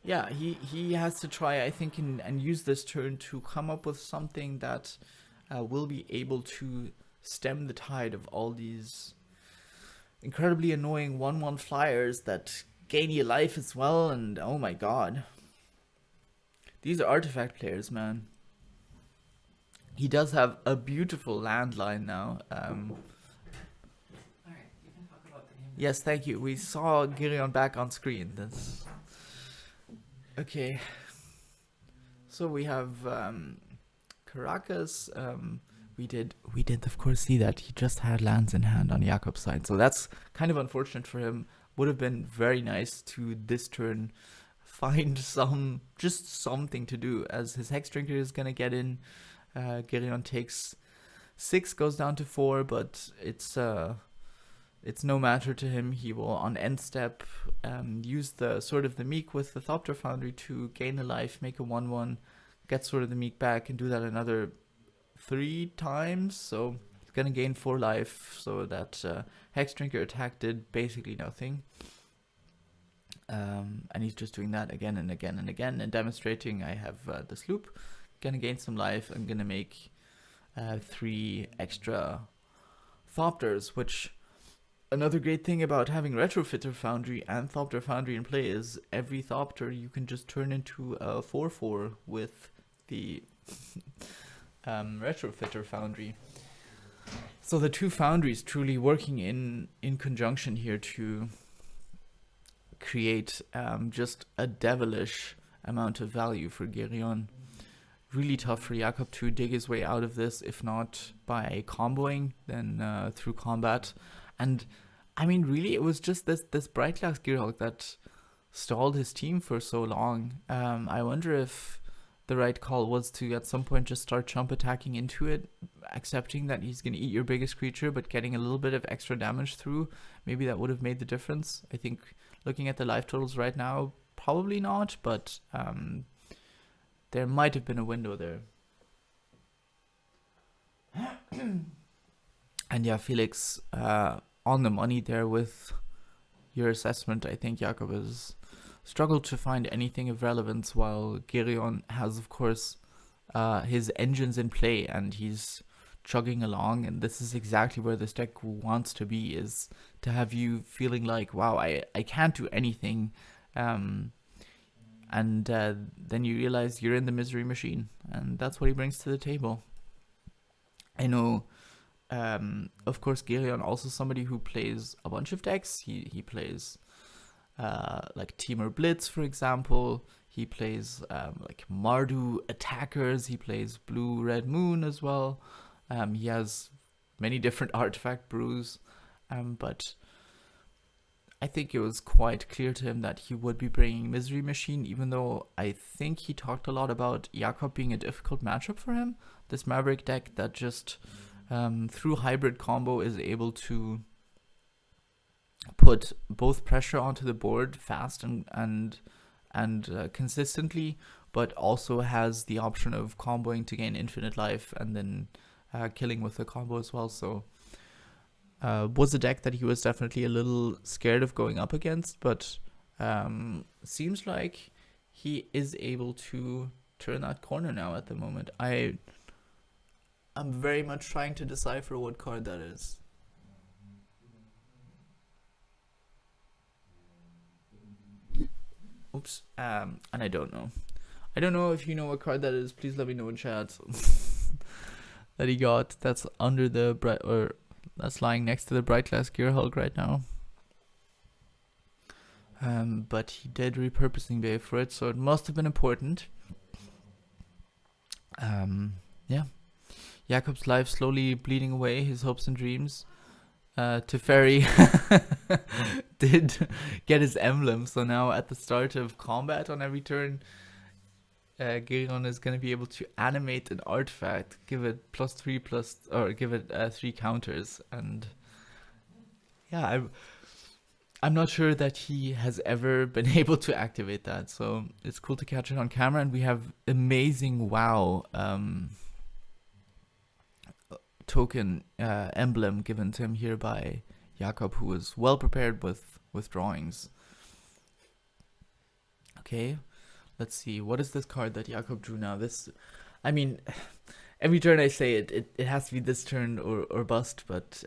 yeah, he has to try, I think, and use this turn to come up with something that will be able to stem the tide of all these incredibly annoying 1/1 flyers that gain you life as well. And oh my god, these are artifact players, man. He does have a beautiful landline now. Alright, you can talk about the game. Yes, thank you. We saw Gereon back on screen. That's okay. So we have Caracas. We did of course see that he just had lands in hand on Jakob's side. So that's kind of unfortunate for him. Would have been very nice to this turn find just something to do, as his Hex Drinker is gonna get in. Gereon takes 6, goes down to 4, but it's no matter to him. He will on end step use the Sword of the Meek with the Thopter Foundry to gain a life, make a 1/1, get Sword of the Meek back, and do that another 3 times. So he's gonna gain 4 life. So that Hex Drinker attack did basically nothing. And he's just doing that again and again and again, and demonstrating I have this loop. Gonna gain some life. I'm gonna make 3 extra Thopters, which another great thing about having Retrofitter Foundry and Thopter Foundry in play is every Thopter you can just turn into a 4/4 with the Retrofitter Foundry. So the 2 foundries truly working in conjunction here to create just a devilish amount of value for Gereon. Really tough for Jakob to dig his way out of this, if not by comboing, then through combat. And I mean, really, it was just this Bright Glass Gearhulk that stalled his team for so long. I wonder if the right call was to at some point just start chump attacking into it, accepting that he's going to eat your biggest creature, but getting a little bit of extra damage through. Maybe that would have made the difference. I think looking at the life totals right now, probably not, but there might have been a window there. And yeah, Felix, on the money there with your assessment. I think Jakob has struggled to find anything of relevance, while Gereon has, of course, his engines in play, and he's chugging along. And this is exactly where this deck wants to be, is to have you feeling like, wow, I can't do anything. And then you realize you're in the misery machine, and that's what he brings to the table. I know, of course, Gereon also somebody who plays a bunch of decks. He plays like Temur Blitz, for example. He plays like Mardu Attackers. He plays Blue Red Moon as well. He has many different artifact brews, but I think it was quite clear to him that he would be bringing Misery Machine, even though I think he talked a lot about Jakob being a difficult matchup for him. This Maverick deck that just through hybrid combo is able to put both pressure onto the board fast and consistently, but also has the option of comboing to gain infinite life and then killing with the combo as well. So was a deck that he was definitely a little scared of going up against, but seems like he is able to turn that corner now at the moment. I'm very much trying to decipher what card that is. Oh, Oops. And I don't know. I don't know if you know what card that is. Please let me know in chat. That he got. That's under the bright, or that's lying next to the bright glass Gearhulk right now. But he did repurposing bay for it, so it must have been important. Yeah. Jakob's life slowly bleeding away, his hopes and dreams. Teferi did get his emblem, so now at the start of combat on every turn, Gereon is going to be able to animate an artifact, give it +3 or give it 3 counters, and yeah, I'm not sure that he has ever been able to activate that, so it's cool to catch it on camera, and we have amazing WoW token emblem given to him here by Jakob, who was well prepared with drawings. Okay, let's see, what is this card that Jakob drew now? This, I mean, every turn I say it has to be this turn or bust, but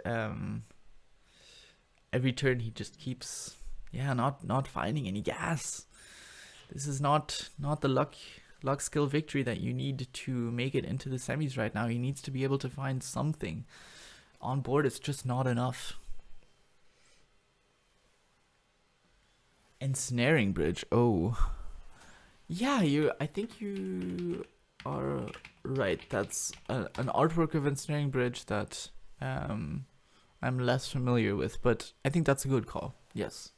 every turn he just keeps, yeah, not finding any gas. This is not the luck skill victory that you need to make it into the semis right now. He needs to be able to find something on board. It's just not enough. Ensnaring Bridge. Oh, yeah, I think you are right. That's an artwork of Ensnaring Bridge that I'm less familiar with, but I think that's a good call. Yes.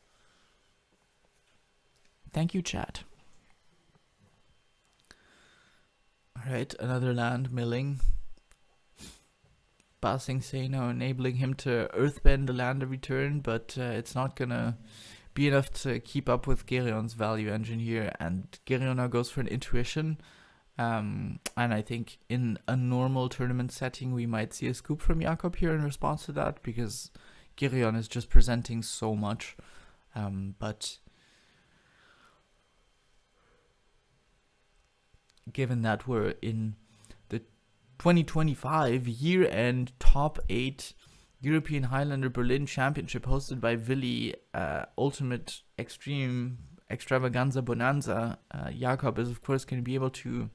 Thank you, chat. Alright, another land milling. Passing Say now enabling him to earthbend the land every turn, but it's not gonna be enough to keep up with Gereon's value engine here, and Gereon now goes for an intuition. And I think in a normal tournament setting we might see a scoop from Jakob here in response to that, because Gereon is just presenting so much. But given that we're in the 2025 year-end top 8 European Highlander Berlin Championship hosted by Willy, Ultimate Extreme Extravaganza Bonanza, Jakob is of course going to be able to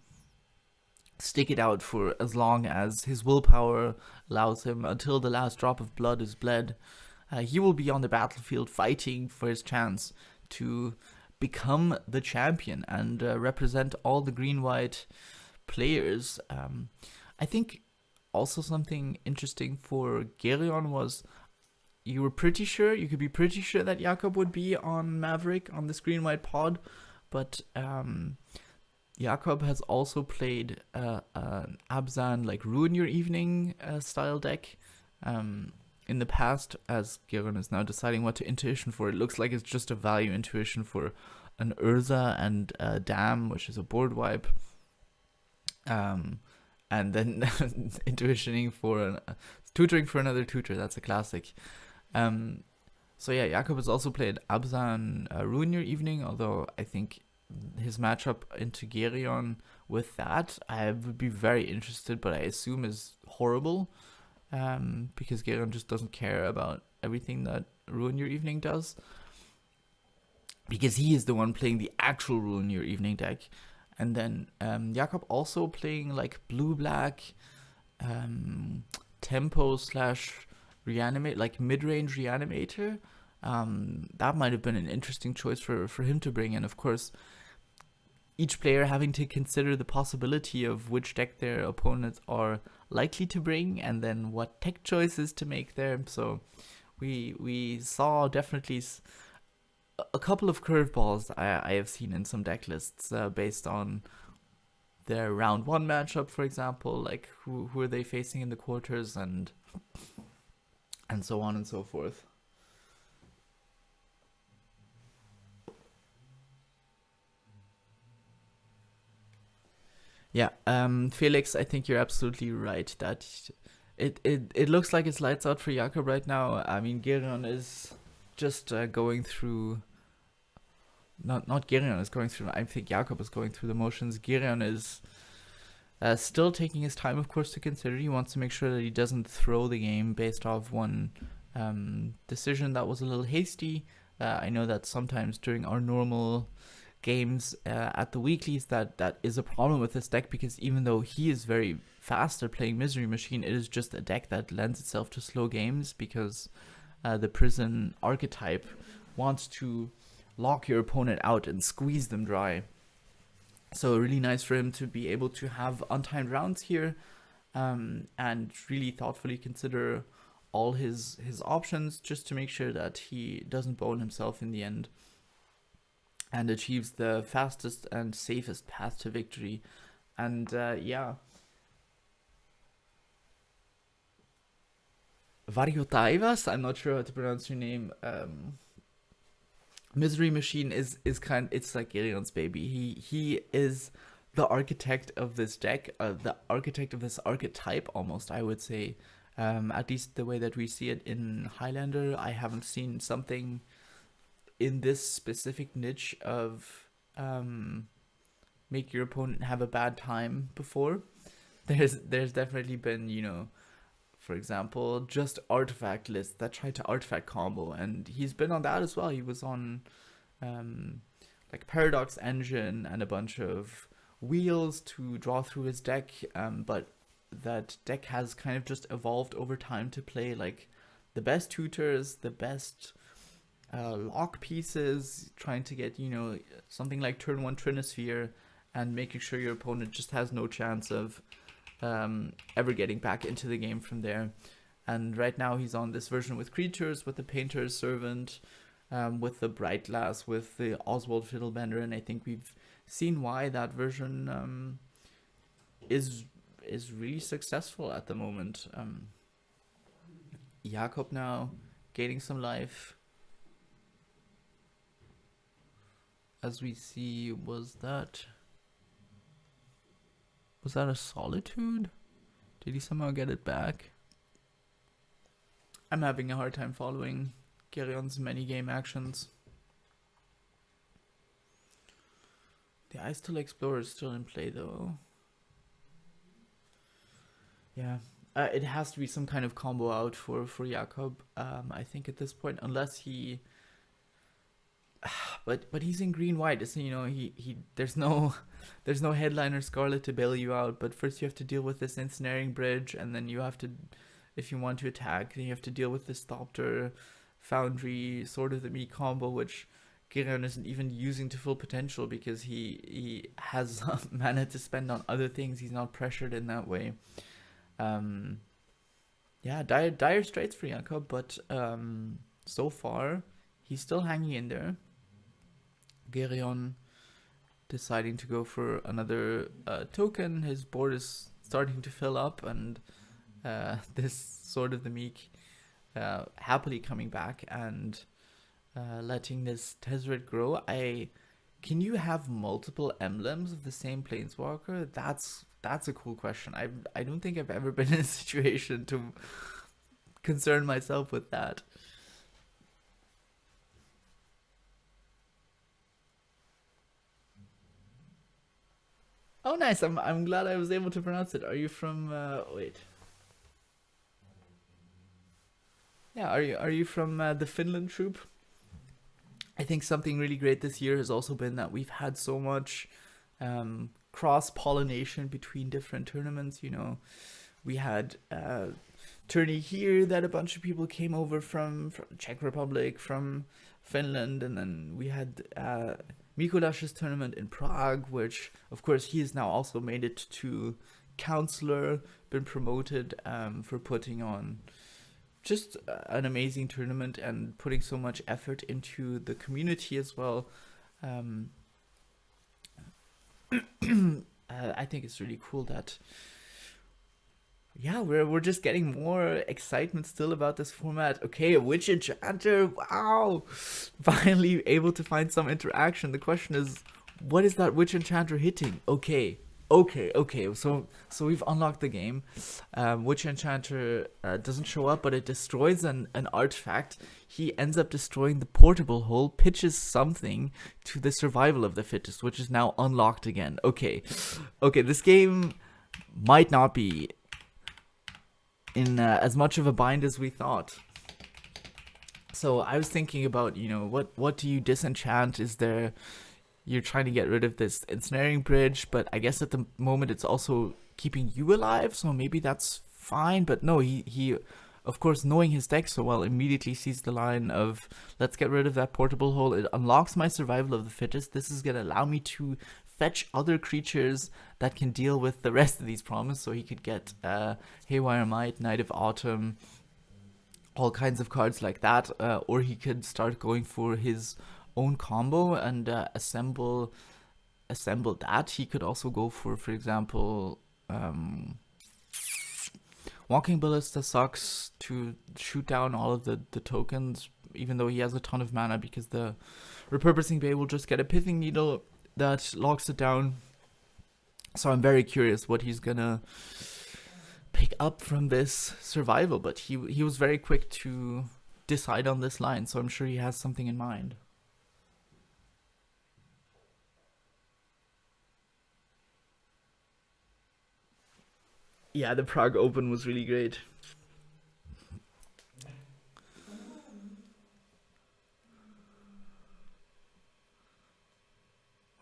stick it out for as long as his willpower allows him, until the last drop of blood is bled. He will be on the battlefield fighting for his chance to become the champion and represent all the green-white players. I think also something interesting for Gereon was you could be pretty sure that Jakob would be on Maverick on this green-white pod, but Jakob has also played an Abzan like Ruin Your Evening style deck in the past, as Gereon is now deciding what to intuition for. It looks like it's just a value intuition for an Urza and a Dam, which is a board wipe. And then intuitioning for tutoring for another tutor. That's a classic. So yeah, Jakob has also played Abzan Ruin Your Evening, although I think his matchup into Gereon with that, I would be very interested, but I assume is horrible, because Gereon just doesn't care about everything that Ruin Your Evening does, because he is the one playing the actual Ruin Your Evening deck. And then Jakob also playing like blue-black tempo / reanimate, like mid-range reanimator. That might have been an interesting choice for him to bring in. Of course, each player having to consider the possibility of which deck their opponents are likely to bring, and then what tech choices to make there. So we saw definitely a couple of curveballs I have seen in some deck lists based on their round 1 matchup, for example, like who are they facing in the quarters, and so on and so forth. Yeah, Felix, I think you're absolutely right that it looks like it's lights out for Jakob right now. I mean, Gereon is just going through, not Gereon is going through, I think Jakob is going through the motions. Gereon is still taking his time, of course, to consider. He wants to make sure that he doesn't throw the game based off one decision that was a little hasty. I know that sometimes during our normal games at the weeklies that is a problem with this deck, because even though he is very fast at playing Misery Machine, it is just a deck that lends itself to slow games, because the prison archetype wants to lock your opponent out and squeeze them dry. So really nice for him to be able to have untimed rounds here, and really thoughtfully consider all his options, just to make sure that he doesn't bone himself in the end and achieves the fastest and safest path to victory. And yeah, Variotaivas, I'm not sure how to pronounce your name. Misery Machine is it's like Gereon's baby. He is the architect of this deck, the architect of this archetype almost, I would say. At least the way that we see it in Highlander. I haven't seen something in this specific niche of make your opponent have a bad time before. There's definitely been, you know, for example, just artifact lists that try to artifact combo, and he's been on that as well. He was on like Paradox Engine and a bunch of wheels to draw through his deck, but that deck has kind of just evolved over time to play like the best tutors, the best lock pieces, trying to get, you know, something like turn 1 Trinosphere and making sure your opponent just has no chance of ever getting back into the game from there. And right now he's on this version with creatures, with the Painter's Servant, with the Bright Glass, with the Oswald Fiddlebender, and I think we've seen why that version is really successful at the moment. Jakob now gaining some life. As we see, was that a Solitude? Did he somehow get it back? I'm having a hard time following Gereon's many game actions. The Icetal Explorer is still in play though. Yeah, it has to be some kind of combo out for Jakob, I think at this point, unless he... But he's in green-white, isn't he? You know, he there's no Headliner Scarlet to bail you out, but first you have to deal with this Ensnaring Bridge, and then you have to, if you want to attack, then you have to deal with this Thopter, Foundry, Sword of the Meek combo, which Gereon isn't even using to full potential because he has mana to spend on other things. He's not pressured in that way. Yeah, dire straits for Jakob, but so far he's still hanging in there. Gereon deciding to go for another token. His board is starting to fill up, and this Sword of the Meek happily coming back and letting this Tezzeret grow. Can you have multiple emblems of the same Planeswalker? That's a cool question. I don't think I've ever been in a situation to concern myself with that. Oh, nice. I'm glad I was able to pronounce it. Are you from wait? Yeah, are you from the Finland troop? I think something really great this year has also been that we've had so much cross-pollination between different tournaments. You know, we had tourney here that a bunch of people came over from Czech Republic, from Finland, and then we had Mikuláš's tournament in Prague, which of course he has now also made it to counselor, been promoted for putting on just an amazing tournament and putting so much effort into the community as well. I think it's really cool that, yeah, we're just getting more excitement still about this format. Okay, a Witch Enchanter, wow! Finally able to find some interaction. The question is, what is that Witch Enchanter hitting? Okay. So we've unlocked the game. Witch Enchanter doesn't show up, but it destroys an artifact. He ends up destroying the portable hole, pitches something to the Survival of the Fittest, which is now unlocked again. Okay, this game might not be in as much of a bind as we thought. So I was thinking about, you know, what do you disenchant? Is there you're trying to get rid of this ensnaring bridge, but I guess at the moment it's also keeping you alive, so maybe that's fine. But no, he of course, knowing his deck so well, immediately sees the line of, let's get rid of that portable hole. It unlocks my survival of the fittest. This is going to allow me to fetch other creatures that can deal with the rest of these problems. So he could get Haywire Might, Night of Autumn, all kinds of cards like that. Or he could start going for his own combo and assemble that. He could also go for example, Walking Ballista sucks to shoot down all of the tokens, even though he has a ton of mana, because the Repurposing Bay will just get a Pithing Needle that locks it down. So I'm very curious what he's gonna pick up from this survival, but he was very quick to decide on this line, so I'm sure he has something in mind. Yeah, the Prague Open was really great.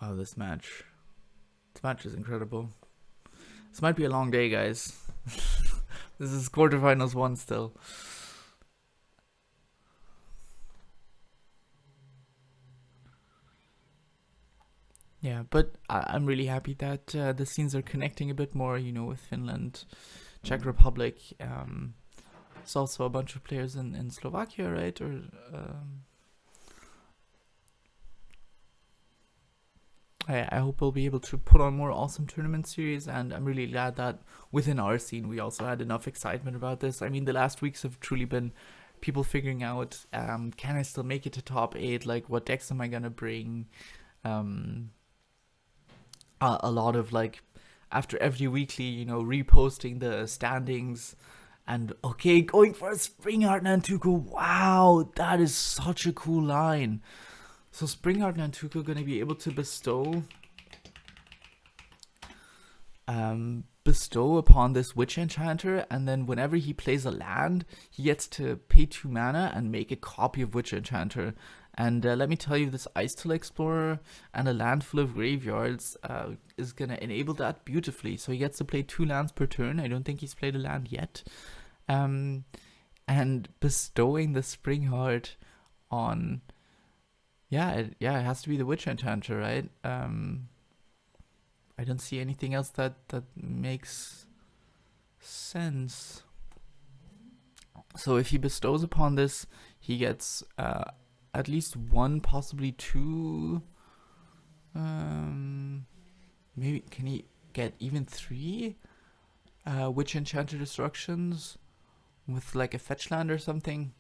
Wow, this match is incredible. This might be a long day, guys. This is quarterfinals 1 still. Yeah, but I'm really happy that the scenes are connecting a bit more, you know, with Finland, Czech Republic. There's also a bunch of players in Slovakia, right? Or I hope we'll be able to put on more awesome tournament series, and I'm really glad that within our scene we also had enough excitement about this. I mean, the last weeks have truly been people figuring out, can I still make it to top 8? Like, what decks am I gonna bring? A lot of, like, after every weekly, you know, reposting the standings and, okay, going for a Springheart Nantuko. Wow, that is such a cool line. So Springheart Nantuko going to be able to bestow upon this Witch Enchanter, and then whenever he plays a land, he gets to pay 2 mana and make a copy of Witch Enchanter. And let me tell you, this Ice-Till Explorer and a land full of graveyards is going to enable that beautifully. So he gets to play 2 lands per turn. I don't think he's played a land yet. And bestowing the Springheart on... Yeah, it has to be the Witch Enchanter, right? I don't see anything else that makes sense. So if he bestows upon this, he gets... at least 1, possibly 2. Maybe can he get even 3 Witch Enchanter destructions with like a fetch land or something?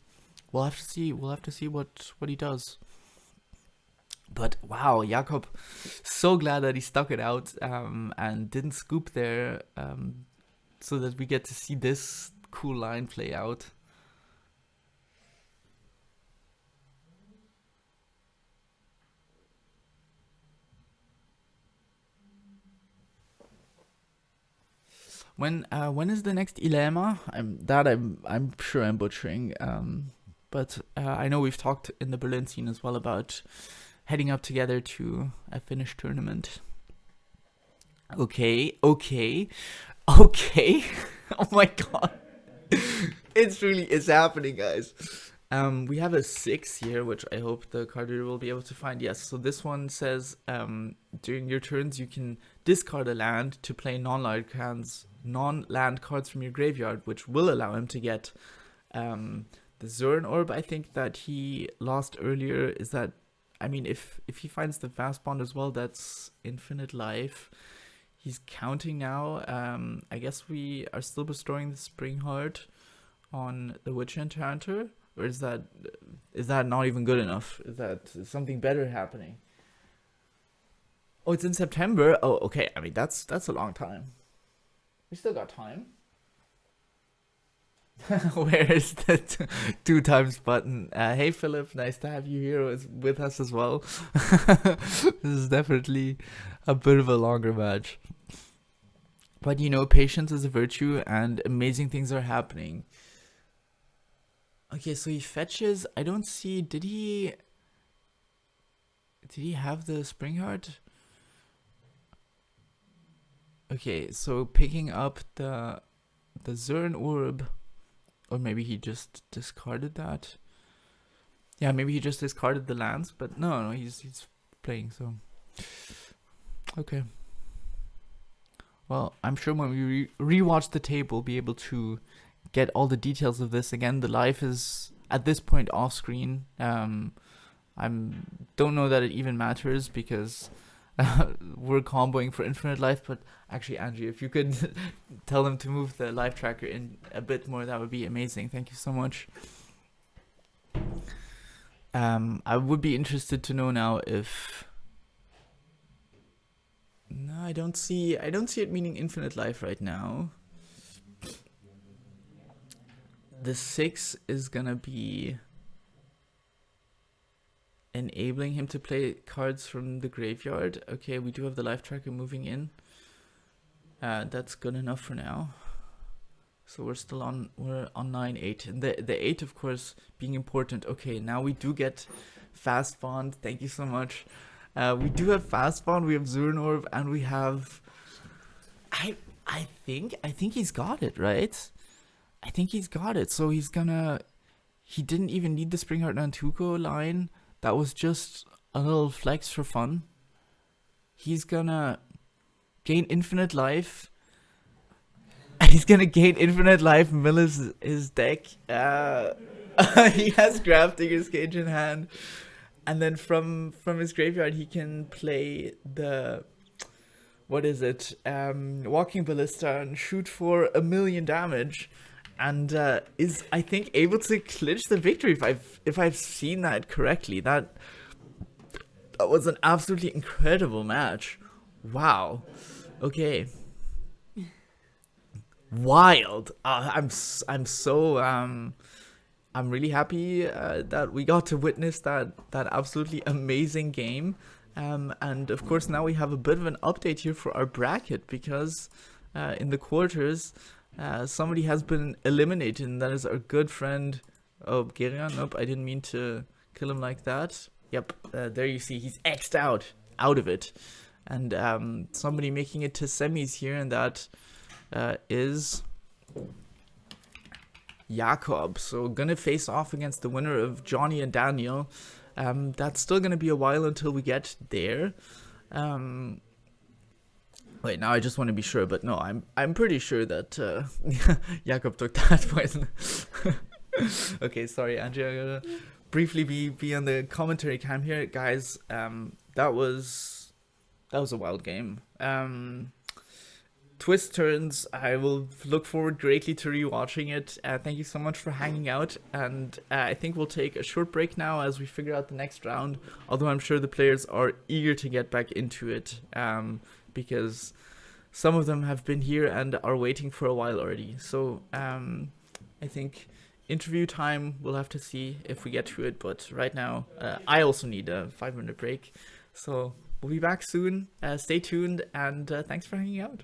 We'll have to see. We'll have to see what he does. But wow, Jakob, so glad that he stuck it out and didn't scoop there, so that we get to see this cool line play out. When is the next Ilema? I'm sure I'm butchering. But I know we've talked in the Berlin scene as well about heading up together to a Finnish tournament. Okay. Oh my god. It's happening, guys. We have a 6 here, which I hope the card reader will be able to find. Yes, so this one says, during your turns, you can discard a land to play non-land cards from your graveyard, which will allow him to get the Zurn Orb, I think, that he lost earlier. Is that, I mean, if he finds the Fast Bond as well, that's infinite life. He's counting now. I guess we are still bestowing the Springheart on the Witch Enchanter. Or is that not even good enough? Is something better happening? Oh, it's in September. Oh, okay. I mean, that's a long time. We still got time. Where is the 2 times button? Hey, Philip. Nice to have you here with us as well. This is definitely a bit of a longer match. But, you know, patience is a virtue and amazing things are happening. Okay, so he fetches. I don't see. Did he Did he have the spring heart? Okay, so picking up the Zern orb, or maybe he just discarded that. Yeah, maybe he just discarded the lands, but no, he's playing, so okay. Well, I'm sure when we rewatch the tape, we'll be able to get all the details of this again. The life is at this point off screen. Don't know that it even matters because we're comboing for infinite life. But actually, Angie, if you could tell them to move the life tracker in a bit more, that would be amazing. Thank you so much. I would be interested to know now if. No, I don't see it meaning infinite life right now. The 6 is gonna be enabling him to play cards from the graveyard. Okay, we do have the life tracker moving in. That's good enough for now. So we're on 9-8. And the 8, of course, being important. Okay, now we do get fast bond. Thank you so much. We do have fast bond, we have Zern Orb, and we have I think he's got it, right? I think he's got it. So he didn't even need the Springheart Nantuko line. That was just a little flex for fun. He's gonna gain infinite life. He's gonna gain infinite life, mill his deck. He has Grafdigger's Cage in hand. And then from his graveyard, he can play the, what is it, Walking Ballista and shoot for 1,000,000 damage. And is, I think, able to clinch the victory if I've seen that correctly. That was an absolutely incredible match. Wow. Okay. Wild. I'm really happy that we got to witness that absolutely amazing game. And of course now we have a bit of an update here for our bracket because in the quarters somebody has been eliminated, and that is our good friend Gereon. Nope, I didn't mean to kill him like that. Yep, there you see he's X'd out of it. And somebody making it to semis here, and that is Jakob. So gonna face off against the winner of Johnny and Daniel. That's still gonna be a while until we get there. Wait, now I just want to be sure, but no, I'm pretty sure that Jakob took that point. Okay, sorry, Angie, I'm gonna briefly be on the commentary cam here, guys. That was a wild game. Twist turns. I will look forward greatly to rewatching it. Thank you so much for hanging out, and I think we'll take a short break now as we figure out the next round. Although I'm sure the players are eager to get back into it, because some of them have been here and are waiting for a while already. So I think interview time, we'll have to see if we get to it. But right now, I also need a 5-minute break. So we'll be back soon. Stay tuned, and thanks for hanging out.